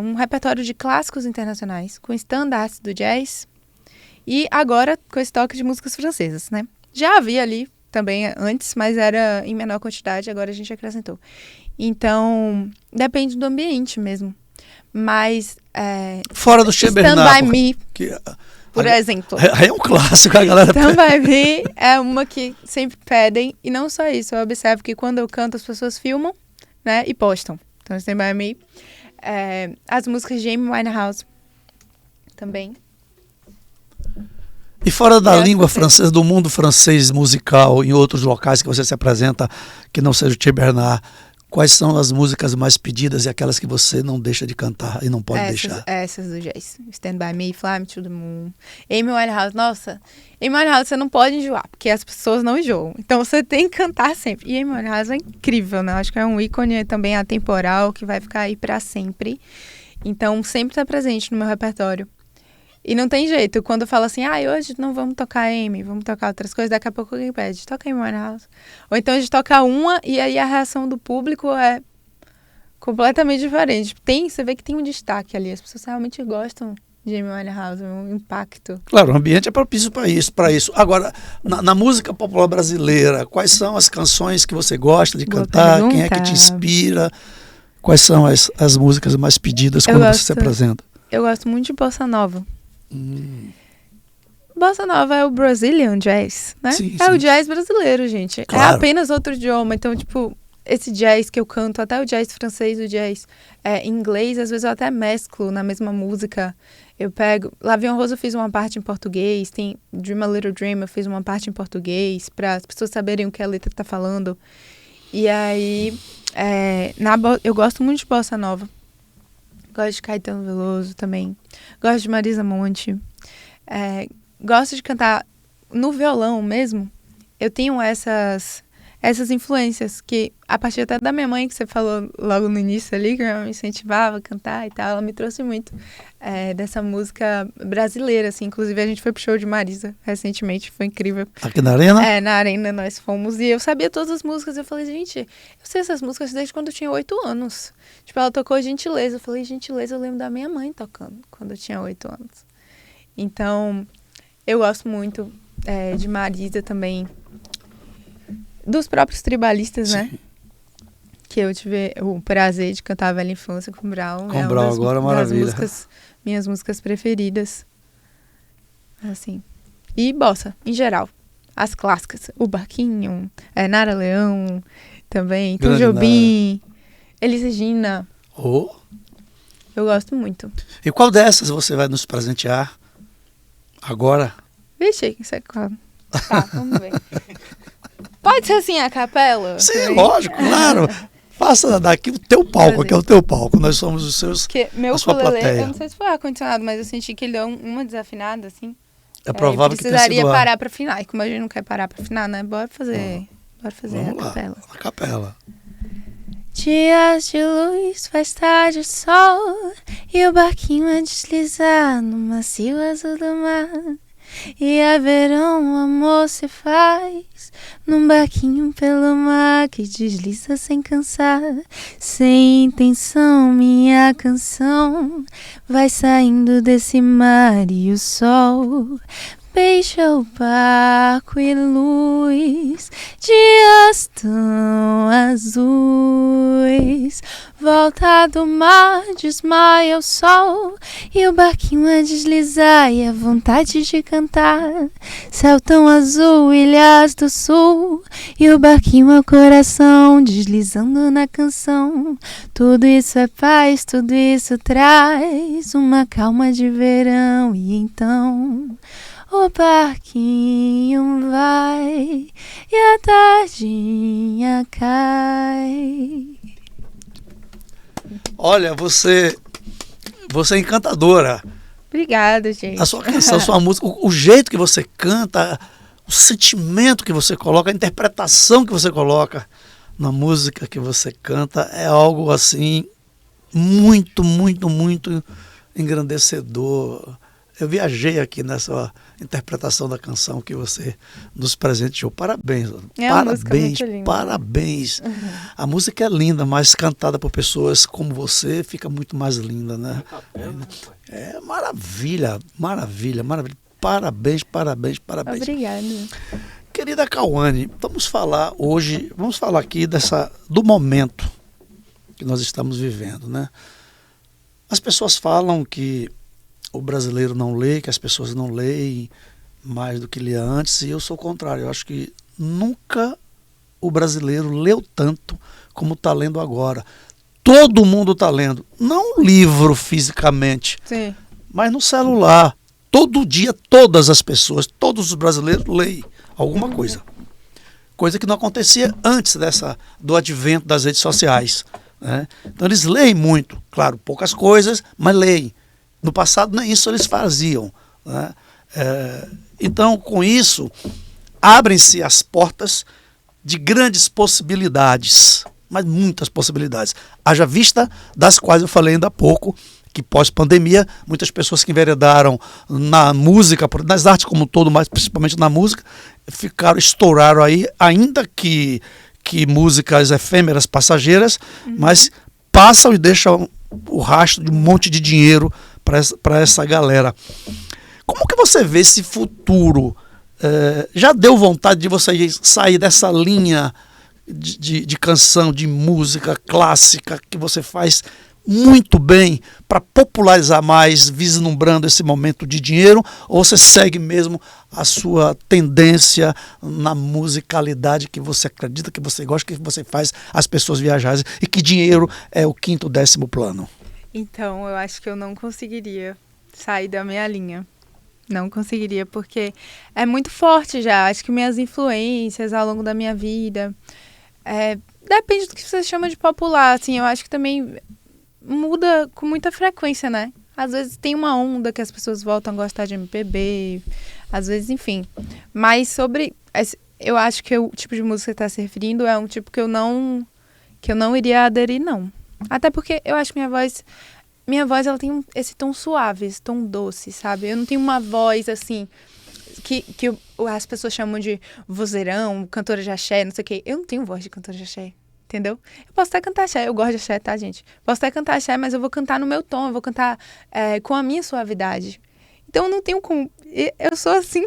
um repertório de clássicos internacionais, com standards do jazz e agora com esse toque de músicas francesas, né? Já havia ali também antes, mas era em menor quantidade, agora a gente acrescentou. Então, depende do ambiente mesmo. Mas Fora do Che Stand Bernard, By Me, que por exemplo. é um clássico, a galera Stand By Me é uma que sempre pedem, e não só isso, eu observo que quando eu canto as pessoas filmam, né, e postam. Então, Stand By Me. As músicas de Amy Winehouse também. E fora da E as língua francesas? francesa, do mundo francês musical, em outros locais que você se apresenta, que não seja o Che Bernard, quais são as músicas mais pedidas e aquelas que você não deixa de cantar e não pode deixar? Essas do jazz. Stand By Me, Fly Me to the Moon. Amy Winehouse, nossa. Amy Winehouse você não pode enjoar, porque as pessoas não enjoam. Então você tem que cantar sempre. E Amy Winehouse é incrível, né? Acho que é um ícone também atemporal, que vai ficar aí pra sempre. Então sempre tá presente no meu repertório. E não tem jeito, quando eu falo assim, hoje não vamos tocar Amy, vamos tocar outras coisas, daqui a pouco alguém pede, toca Amy Winehouse. Ou então a gente toca uma e aí a reação do público é completamente diferente. Você vê que tem um destaque ali, as pessoas realmente gostam de Amy Winehouse, um impacto. Claro, o ambiente é propício para isso. Agora, na música popular brasileira, quais são as canções que você gosta de Boa cantar? Quem é que pergunta. te inspira? Quais são as músicas mais pedidas quando você se apresenta? Eu gosto muito de Bossa Nova. Bossa Nova é o Brazilian Jazz, né? Sim, é sim. o jazz brasileiro, gente. Claro. É apenas outro idioma. Então, tipo, esse jazz que eu canto, até o jazz francês, o jazz em inglês, às vezes eu até mesclo na mesma música. Eu pego... L'Avion Rose eu fiz uma parte em português, tem Dream a Little Dream eu fiz uma parte em português, para as pessoas saberem o que a letra tá falando. E aí, eu gosto muito de Bossa Nova. Gosto de Caetano Veloso também. Gosto de Marisa Monte. Gosto de cantar no violão mesmo. Eu tenho essas influências que, a partir até da minha mãe, que você falou logo no início ali, que ela me incentivava a cantar e tal, ela me trouxe muito dessa música brasileira, assim. Inclusive, a gente foi pro show de Marisa recentemente, foi incrível. Aqui na Arena? Na Arena nós fomos e eu sabia todas as músicas. Eu falei, gente, eu sei essas músicas desde quando eu tinha 8 anos. Tipo, ela tocou Gentileza. Eu falei, Gentileza, eu lembro da minha mãe tocando quando eu tinha 8 anos. Então, eu gosto muito de Marisa também. Dos próprios tribalistas, né? Que eu tive o prazer de cantar a Velha Infância com o Brown. Com o Brown, agora é maravilha. Minhas músicas preferidas. Assim. E bossa, em geral. As clássicas. O Barquinho, Nara Leão, também. Tom Grande Jobim, Elis Regina. Oh. Eu gosto muito. E qual dessas você vai nos presentear agora? Vixe, isso é qual? Tá, vamos ver. Pode ser assim a capela? Sim, também? lógico, claro. Faça daqui o teu palco, aqui é o teu palco. Nós somos os seus. Porque meu a sua ukulele, plateia. eu não sei se foi ar-condicionado, mas eu senti que ele deu uma desafinada, assim. É provável que tenha precisaria sido parar pra afinar. E como a gente não quer parar pra afinar, né? Bora fazer a Vamos lá, capela. a capela. Dias de luz, faz tarde de sol, e o barquinho a deslizar no macio azul do mar. E a verão o amor se faz num barquinho pelo mar que desliza sem cansar. Sem intenção minha canção vai saindo desse mar e o sol beija o barco e luz, dias tão azuis. Volta do mar, desmaia o sol, e o barquinho a deslizar e a vontade de cantar. Céu tão azul, ilhas do sul, e o barquinho é o coração deslizando na canção. Tudo isso é paz, tudo isso traz uma calma de verão. E então o barquinho vai e a tardinha cai. Olha, você é encantadora. Obrigada, gente. A sua canção, a sua música, o jeito que você canta, o sentimento que você coloca, a interpretação que você coloca na música que você canta é algo assim muito, muito, muito engrandecedor. Eu viajei aqui nessa interpretação da canção que você nos presenteou. Parabéns, uma música parabéns, muito linda. parabéns. A música é linda, mas cantada por pessoas como você fica muito mais linda, né? É maravilha, maravilha, maravilha. Parabéns, parabéns, parabéns. Obrigada. Querida Cauane, vamos falar aqui do momento que nós estamos vivendo, né? As pessoas falam que o brasileiro não lê, que as pessoas não leem mais do que lia antes, e eu sou o contrário. Eu acho que nunca o brasileiro leu tanto como está lendo agora. Todo mundo está lendo, não um livro fisicamente, Sim. mas no celular. Todo dia, todas as pessoas, todos os brasileiros leem alguma coisa. Coisa que não acontecia antes do advento das redes sociais, né? Então eles leem muito, claro, poucas coisas, mas leem. No passado nem isso eles faziam, né? Então, com isso, abrem-se as portas de grandes possibilidades, mas muitas possibilidades. Haja vista das quais eu falei ainda há pouco, que pós-pandemia, muitas pessoas que enveredaram na música, nas artes como um todo, mas principalmente na música, estouraram aí, ainda que músicas efêmeras, passageiras, mas passam e deixam o rastro de um monte de dinheiro para essa galera. Como que você vê esse futuro? Já deu vontade de você sair dessa linha de canção, de música clássica que você faz muito bem para popularizar mais, vislumbrando esse momento de dinheiro, ou você segue mesmo a sua tendência na musicalidade que você acredita, que você gosta, que você faz as pessoas viajarem, e que dinheiro é o quinto, 10º plano? Então, eu acho que eu não conseguiria sair da minha linha. Não conseguiria, porque é muito forte já. Acho que minhas influências ao longo da minha vida... depende do que você chama de popular, assim. Eu acho que também muda com muita frequência, né? Às vezes tem uma onda que as pessoas voltam a gostar de MPB, às vezes, enfim. Mas eu acho que o tipo de música que você está se referindo é um tipo que eu não iria aderir, não. Até porque eu acho que minha voz ela tem esse tom suave, esse tom doce, sabe? Eu não tenho uma voz, assim, que as pessoas chamam de vozeirão, cantora de axé, não sei o quê. Eu não tenho voz de cantora de axé. Entendeu? Eu posso até cantar axé, eu gosto de axé, tá, gente? Posso até cantar axé, mas eu vou cantar no meu tom, eu vou cantar com a minha suavidade. Então eu não tenho como... Eu sou assim,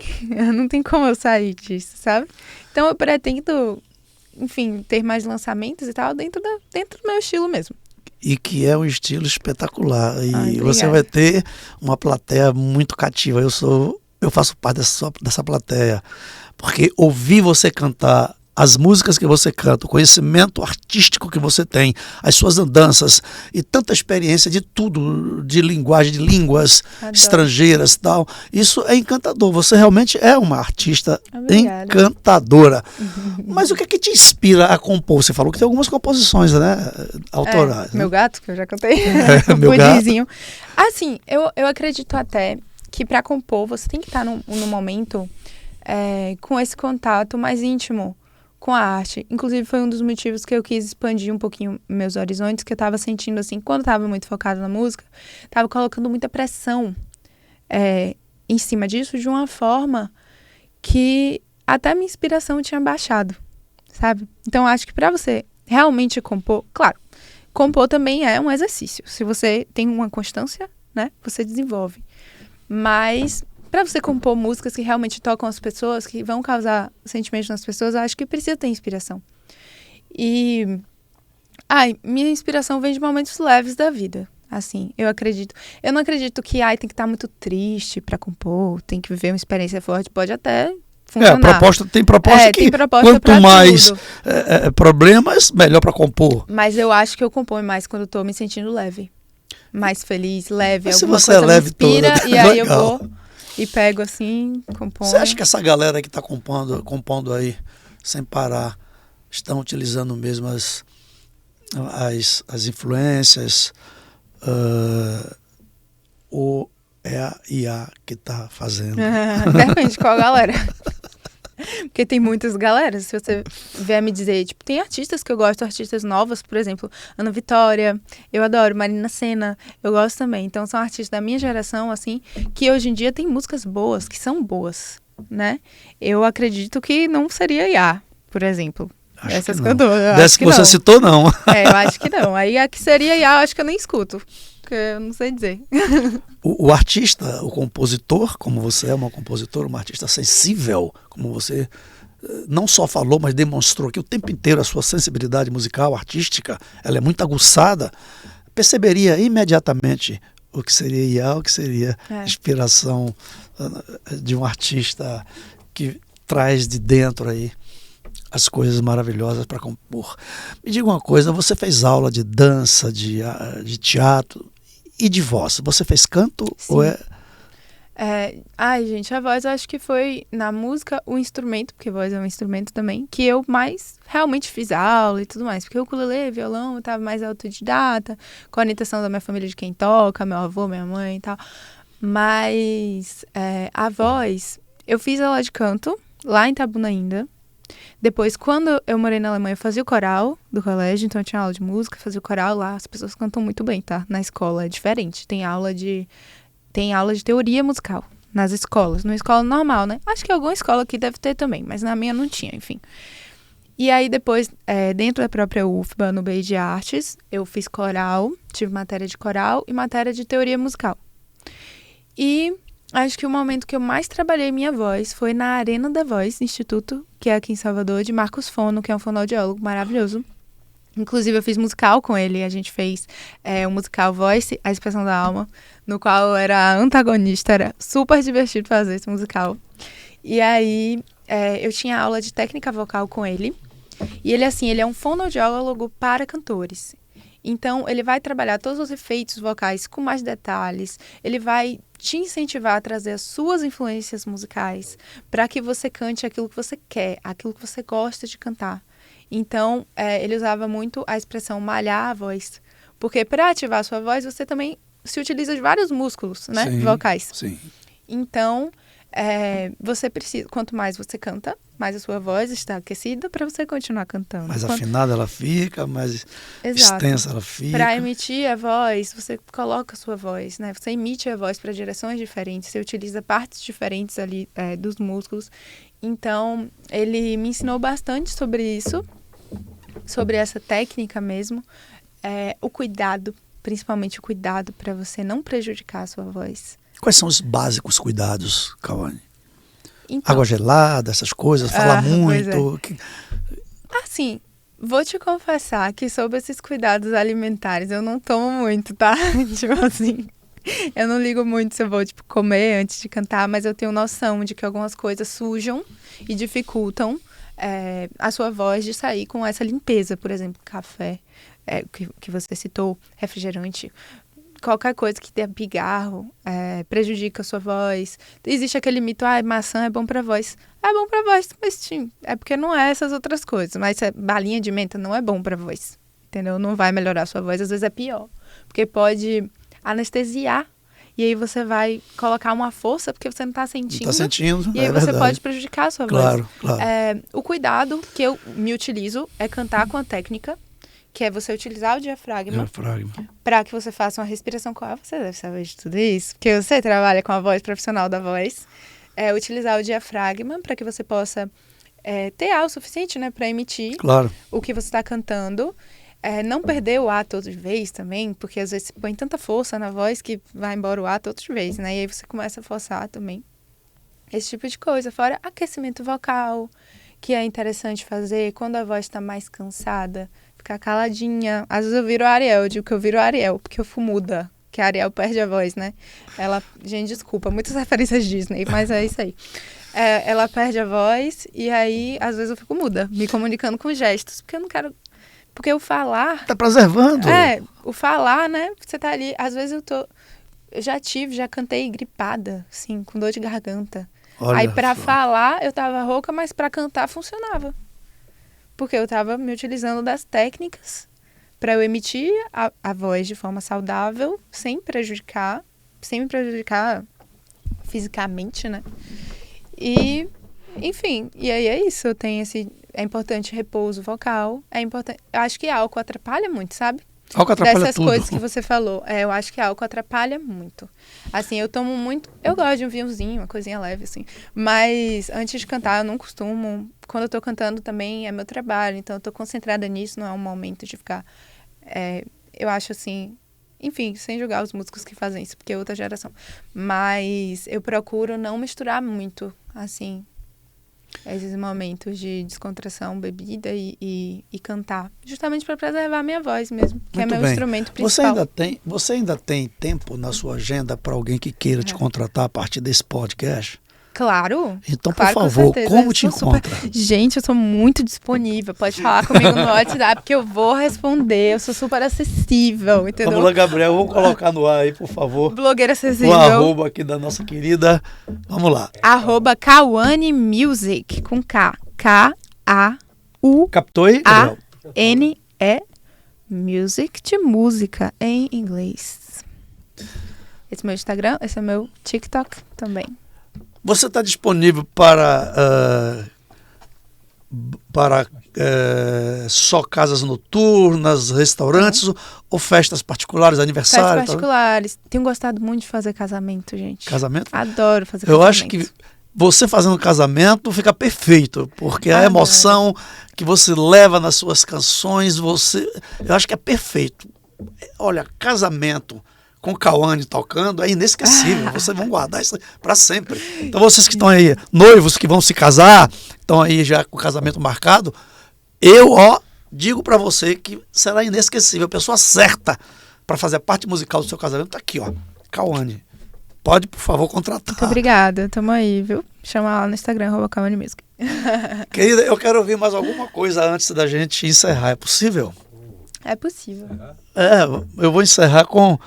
não tem como eu sair disso, sabe? Então eu pretendo, enfim, ter mais lançamentos e tal dentro do meu estilo mesmo. E que é um estilo espetacular. E Ai, você vai ter uma plateia muito cativa. Eu faço parte dessa plateia. Porque ouvir você cantar as músicas que você canta, o conhecimento artístico que você tem, as suas andanças e tanta experiência de tudo, de linguagem, de línguas estrangeiras e tal, isso é encantador. Você realmente é uma artista encantadora. Mas o que é que te inspira a compor? Você falou que tem algumas composições, né, autorais. Meu gato, que eu já cantei. Meu gato. Assim, eu acredito até que para compor você tem que estar num momento com esse contato mais íntimo com a arte. Inclusive, foi um dos motivos que eu quis expandir um pouquinho meus horizontes, que eu estava sentindo, assim, quando eu estava muito focada na música, estava colocando muita pressão em cima disso, de uma forma que até minha inspiração tinha baixado, sabe? Então, acho que para você realmente compor, claro, compor também é um exercício. Se você tem uma constância, né, você desenvolve. Mas para você compor músicas que realmente tocam as pessoas, que vão causar sentimentos nas pessoas, eu acho que precisa ter inspiração. E minha inspiração vem de momentos leves da vida. Assim, eu acredito. Eu não acredito que tem que estar muito triste para compor, tem que viver uma experiência forte, pode até funcionar. Tem proposta que quanto mais problemas, melhor para compor. Mas eu acho que eu componho mais quando eu tô me sentindo leve. Mais feliz, leve. Mas alguma se você coisa é leve me inspira, toda, e aí legal. eu vou e pego assim, componho. Você acha que essa galera que está compondo aí, sem parar, estão utilizando mesmo as influências, ou é a IA que está fazendo? Depende de qual galera. Porque tem muitas galeras, se você vier me dizer, tipo, tem artistas que eu gosto, artistas novas, por exemplo, Ana Vitória, eu adoro, Marina Sena, eu gosto também. Então são artistas da minha geração, assim, que hoje em dia tem músicas boas, que são boas, né? Eu acredito que não seria Iá, por exemplo. Acho Essas que que eu não. dou. Eu Dessa acho que que você não. citou, não. É, eu acho que não. Aí a que seria Iá, eu acho que eu nem escuto. Porque eu não sei dizer. O artista, o compositor, como você é uma compositora, uma artista sensível, como você não só falou, mas demonstrou aqui o tempo inteiro a sua sensibilidade musical, artística, ela é muito aguçada, perceberia imediatamente o que seria Iá, o que seria inspiração de um artista que traz de dentro aí as coisas maravilhosas para compor. Me diga uma coisa, você fez aula de dança, de teatro e de voz. Você fez canto? Sim. Ou é... Ai, gente, a voz eu acho que foi na música o instrumento, porque voz é um instrumento também, que eu mais realmente fiz aula e tudo mais. Porque o ukulele, violão, eu tava mais autodidata, com a orientação da minha família de quem toca, meu avô, minha mãe e tal. Mas a voz, eu fiz aula de canto lá em Itabuna ainda. Depois, quando eu morei na Alemanha, eu fazia o coral do colégio, então eu tinha aula de música, fazia o coral lá. As pessoas cantam muito bem, tá? Na escola é diferente. Tem aula de teoria musical nas escolas. Numa escola normal, né? Acho que alguma escola aqui deve ter também, mas na minha não tinha, enfim. E aí depois, dentro da própria UFBA, no BI de Artes, eu fiz coral, tive matéria de coral e matéria de teoria musical. E acho que o momento que eu mais trabalhei minha voz foi na Arena da Voz, Instituto, que é aqui em Salvador, de Marcos Fono, que é um fonoaudiólogo maravilhoso. Inclusive, eu fiz musical com ele. A gente fez um musical Voice, A Expressão da Alma, no qual eu era antagonista. Era super divertido fazer esse musical. E aí, eu tinha aula de técnica vocal com ele. E ele, assim, ele é um fonoaudiólogo para cantores. Então, ele vai trabalhar todos os efeitos vocais com mais detalhes. Ele vai te incentivar a trazer as suas influências musicais para que você cante aquilo que você quer, aquilo que você gosta de cantar. Então, ele usava muito a expressão malhar a voz. Porque para ativar a sua voz, você também se utiliza de vários músculos, né? Sim, vocais. Sim. Então, você precisa, quanto mais você canta, mais a sua voz está aquecida para você continuar cantando. Mais afinada ela fica, mais extensa ela fica. Para emitir a voz, você coloca a sua voz, né? Você emite a voz para direções diferentes, você utiliza partes diferentes ali dos músculos. Então, ele me ensinou bastante sobre isso, sobre essa técnica mesmo. O cuidado, principalmente o cuidado para você não prejudicar a sua voz. Quais são os básicos cuidados, Cauane? Então, Água gelada, essas coisas, falar muito. Assim, vou te confessar que sobre esses cuidados alimentares eu não tomo muito, tá? Tipo assim, eu não ligo muito se eu vou, tipo, comer antes de cantar, mas eu tenho noção de que algumas coisas sujam e dificultam a sua voz de sair com essa limpeza. Por exemplo, café, que você citou, refrigerante. Qualquer coisa que tenha pigarro prejudica a sua voz. Existe aquele mito, maçã é bom pra voz. É bom pra voz, mas sim, é porque não é essas outras coisas. Mas balinha de menta não é bom pra voz, entendeu? Não vai melhorar a sua voz, às vezes é pior. Porque pode anestesiar, e aí você vai colocar uma força porque você não tá sentindo. Não tá sentindo, e aí você verdade. pode prejudicar a sua claro, voz. Claro. O cuidado que eu me utilizo é cantar com a técnica, que é você utilizar o diafragma para que você faça uma respiração coral. Você deve saber de tudo isso, porque você trabalha com a voz profissional da voz. Utilizar o diafragma para que você possa ter ar o suficiente, né, para emitir o que você está cantando. Não perder o ar toda vez também, porque às vezes você põe tanta força na voz que vai embora o ar toda vez, né? E aí você começa a forçar também. Esse tipo de coisa. Fora aquecimento vocal, que é interessante fazer quando a voz está mais cansada. Ficar caladinha. Às vezes eu viro Ariel, eu digo que eu viro Ariel, porque eu fui muda. Que a Ariel perde a voz, né? Gente, desculpa, muitas referências Disney, mas é isso aí. Ela perde a voz e aí, às vezes eu fico muda, me comunicando com gestos, porque eu não quero... Porque o falar... Tá preservando. O falar, né? Você tá ali, às vezes eu já cantei gripada, assim, com dor de garganta. Olha aí pra só. falar eu tava rouca, mas pra cantar funcionava. Porque eu estava me utilizando das técnicas para eu emitir a voz de forma saudável, sem me prejudicar fisicamente, né? E Enfim, e aí é isso. É importante repouso vocal. É importante. Eu acho que álcool atrapalha muito, sabe? Álcool atrapalha Dessas tudo. coisas que você falou. Eu acho que álcool atrapalha muito. Assim, eu tomo muito. Eu gosto de um vinhozinho, uma coisinha leve, assim. Mas antes de cantar, eu não costumo. Quando eu tô cantando também é meu trabalho. Então eu tô concentrada nisso, não é um momento de ficar. Eu acho assim. Enfim, sem julgar os músicos que fazem isso, porque é outra geração. Mas eu procuro não misturar muito, assim, esses momentos de descontração, bebida e cantar. Justamente para preservar a minha voz mesmo, que Muito é meu bem. instrumento principal. Você ainda tem tempo na sua agenda para alguém que queira te contratar a partir desse podcast? Claro. Então, claro, por com favor, certeza. como Eu te sou super- encontra? Gente, eu sou muito disponível. Pode falar comigo no WhatsApp que eu vou responder. Eu sou super acessível, entendeu? Vamos lá, Gabriel, vou colocar no ar aí, por favor. Blogueira O acessível. arroba aqui da nossa querida. Vamos lá. @Kawane Music, com K. K-A-U-N-E. Captou aí, Gabriel? Music de música em inglês. Esse é meu Instagram, esse é meu TikTok também. Você está disponível para só casas noturnas, restaurantes ou festas particulares, aniversário? Festas particulares. Tenho gostado muito de fazer casamento, gente. Casamento? Adoro fazer Eu casamento. acho que você fazendo casamento fica perfeito, porque a Adoro. emoção que você leva nas suas canções, eu acho que é perfeito. Olha, casamento com Kawane tocando é inesquecível. Vocês vão guardar isso para sempre. Então vocês que estão aí, noivos que vão se casar, estão aí já com o casamento marcado, eu digo para você que será inesquecível. A pessoa certa para fazer a parte musical do seu casamento está aqui, Kawane. Pode, por favor, contratar. Muito obrigada. Tamo aí, viu? Chama lá no Instagram, @Kawane Music. Querida, eu quero ouvir mais alguma coisa antes da gente encerrar. É possível? É possível. Eu vou encerrar com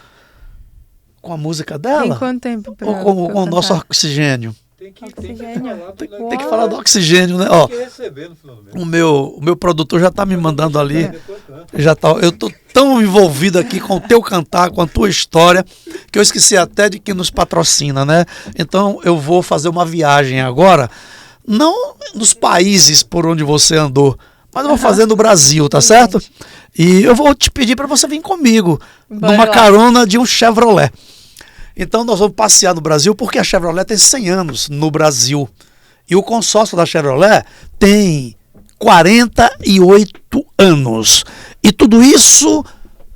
a música Tem dela? quanto tempo pra Ou com pra o eu nosso cantar? oxigênio? Tem que Oxigênio. falar do negócio. Tem que falar do oxigênio, né? Ó, Tem que receber no final do mês. o meu produtor já tá me mandando ali. Depois canta. Eu tô tão envolvido aqui com o teu cantar, com a tua história, que eu esqueci até de quem nos patrocina, né? Então eu vou fazer uma viagem agora, não nos países por onde você andou, mas eu vou fazer no Brasil, tá certo? E eu vou te pedir para você vir comigo, Bora numa lá. carona de um Chevrolet. Então nós vamos passear no Brasil, porque a Chevrolet tem 100 anos no Brasil. E o consórcio da Chevrolet tem 48 anos. E tudo isso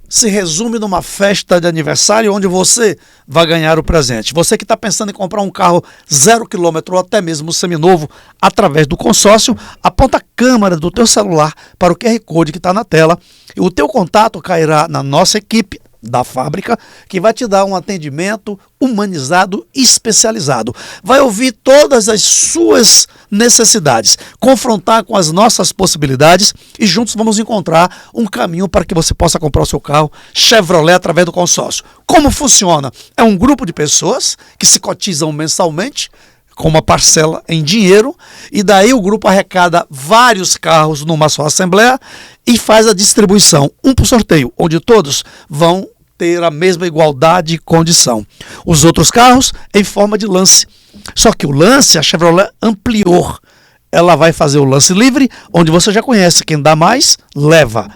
se resume numa festa de aniversário onde você vai ganhar o presente. Você que está pensando em comprar um carro 0 km ou até mesmo seminovo através do consórcio, aponta a câmera do teu celular para o QR Code que está na tela e o teu contato cairá na nossa equipe da fábrica, que vai te dar um atendimento humanizado e especializado. Vai ouvir todas as suas necessidades, confrontar com as nossas possibilidades e juntos vamos encontrar um caminho para que você possa comprar o seu carro Chevrolet através do consórcio. Como funciona? É um grupo de pessoas que se cotizam mensalmente com uma parcela em dinheiro, e daí o grupo arrecada vários carros numa só assembleia e faz a distribuição, um por sorteio, onde todos vão ter a mesma igualdade e condição. Os outros carros em forma de lance. Só que o lance, a Chevrolet ampliou. Ela vai fazer o lance livre, onde você já conhece, quem dá mais, leva.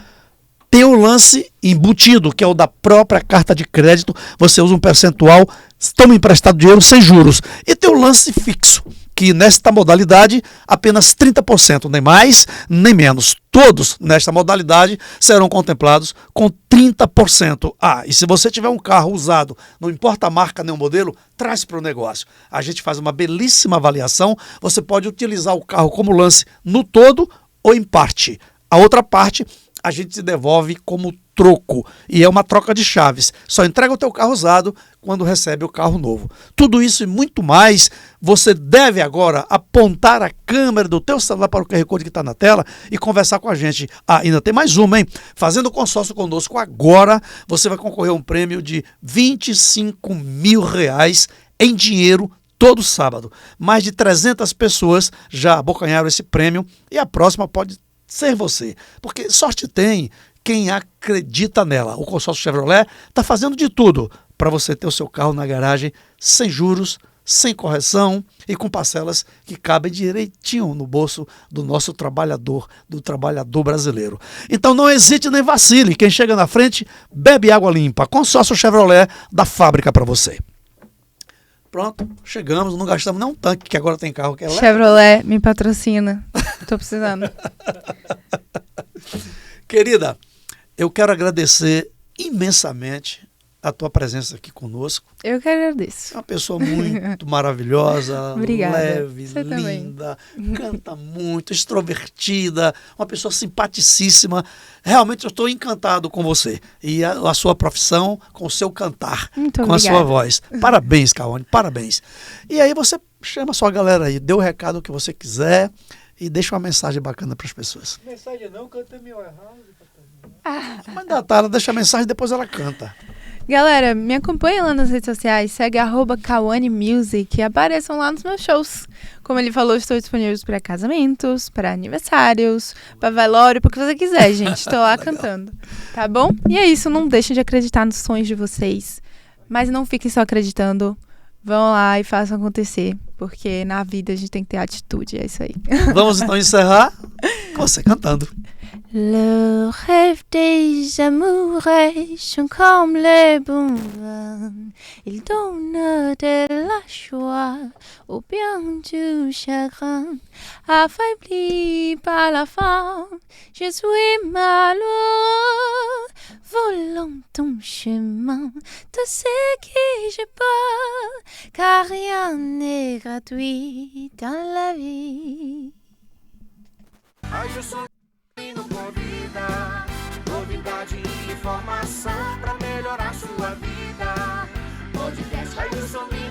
Tem o lance embutido, que é o da própria carta de crédito. Você usa um percentual, toma emprestado dinheiro sem juros. E tem o lance fixo, que nesta modalidade apenas 30%, nem mais nem menos. Todos nesta modalidade serão contemplados com 30%. E se você tiver um carro usado, não importa a marca nem o modelo, traz para o negócio. A gente faz uma belíssima avaliação. Você pode utilizar o carro como lance no todo ou em parte. A outra parte a gente te devolve como troco, e é uma troca de chaves. Só entrega o teu carro usado quando recebe o carro novo. Tudo isso e muito mais, você deve agora apontar a câmera do teu celular para o QR Code que está na tela e conversar com a gente. Ainda tem mais uma, hein? Fazendo consórcio conosco agora, você vai concorrer a um prêmio de R$25 mil em dinheiro todo sábado. Mais de 300 pessoas já abocanharam esse prêmio e a próxima pode ser você, porque sorte tem quem acredita nela. O consórcio Chevrolet está fazendo de tudo para você ter o seu carro na garagem sem juros, sem correção e com parcelas que cabem direitinho no bolso do nosso trabalhador, do trabalhador brasileiro. Então não hesite nem vacile. Quem chega na frente, bebe água limpa. Consórcio Chevrolet da fábrica para você. Pronto, chegamos, não gastamos nem um tanque, que agora tem carro que é elétrico. Chevrolet, me patrocina. Tô precisando. Querida, eu quero agradecer imensamente a tua presença aqui conosco. Eu que agradeço. É uma pessoa muito maravilhosa, Obrigada. leve, Você também. linda, canta muito, extrovertida, uma pessoa simpaticíssima. Realmente eu estou encantado com você e a sua profissão, com o seu cantar, Muito com a obrigada. sua voz. Parabéns, Cauane, parabéns. E aí você chama a sua galera aí, dê o recado que você quiser e deixa uma mensagem bacana para as pessoas. Mensagem não, canta meu errado. Mas da Tara deixa a mensagem e depois ela canta. Galera, me acompanhem lá nas redes sociais, segue @KawaneMusic e apareçam lá nos meus shows. Como ele falou, estou disponível para casamentos, para aniversários, para velório, para o que você quiser, gente. Estou lá cantando, tá bom? E é isso, não deixem de acreditar nos sonhos de vocês, mas não fiquem só acreditando. Vão lá e façam acontecer, porque na vida a gente tem que ter atitude, é isso aí. Vamos então encerrar com você cantando. Le rêve des amoureux sont comme les bons vins. Ils donnent de la joie ou bien du chagrin. Affaibli par la faim, je suis malheureux. Volant ton chemin, tout ce que je peux, car rien n'est gratuit dans la vie. Aí o Solino convida, novidade e informação pra melhorar sua vida. Podcast Aí o Solino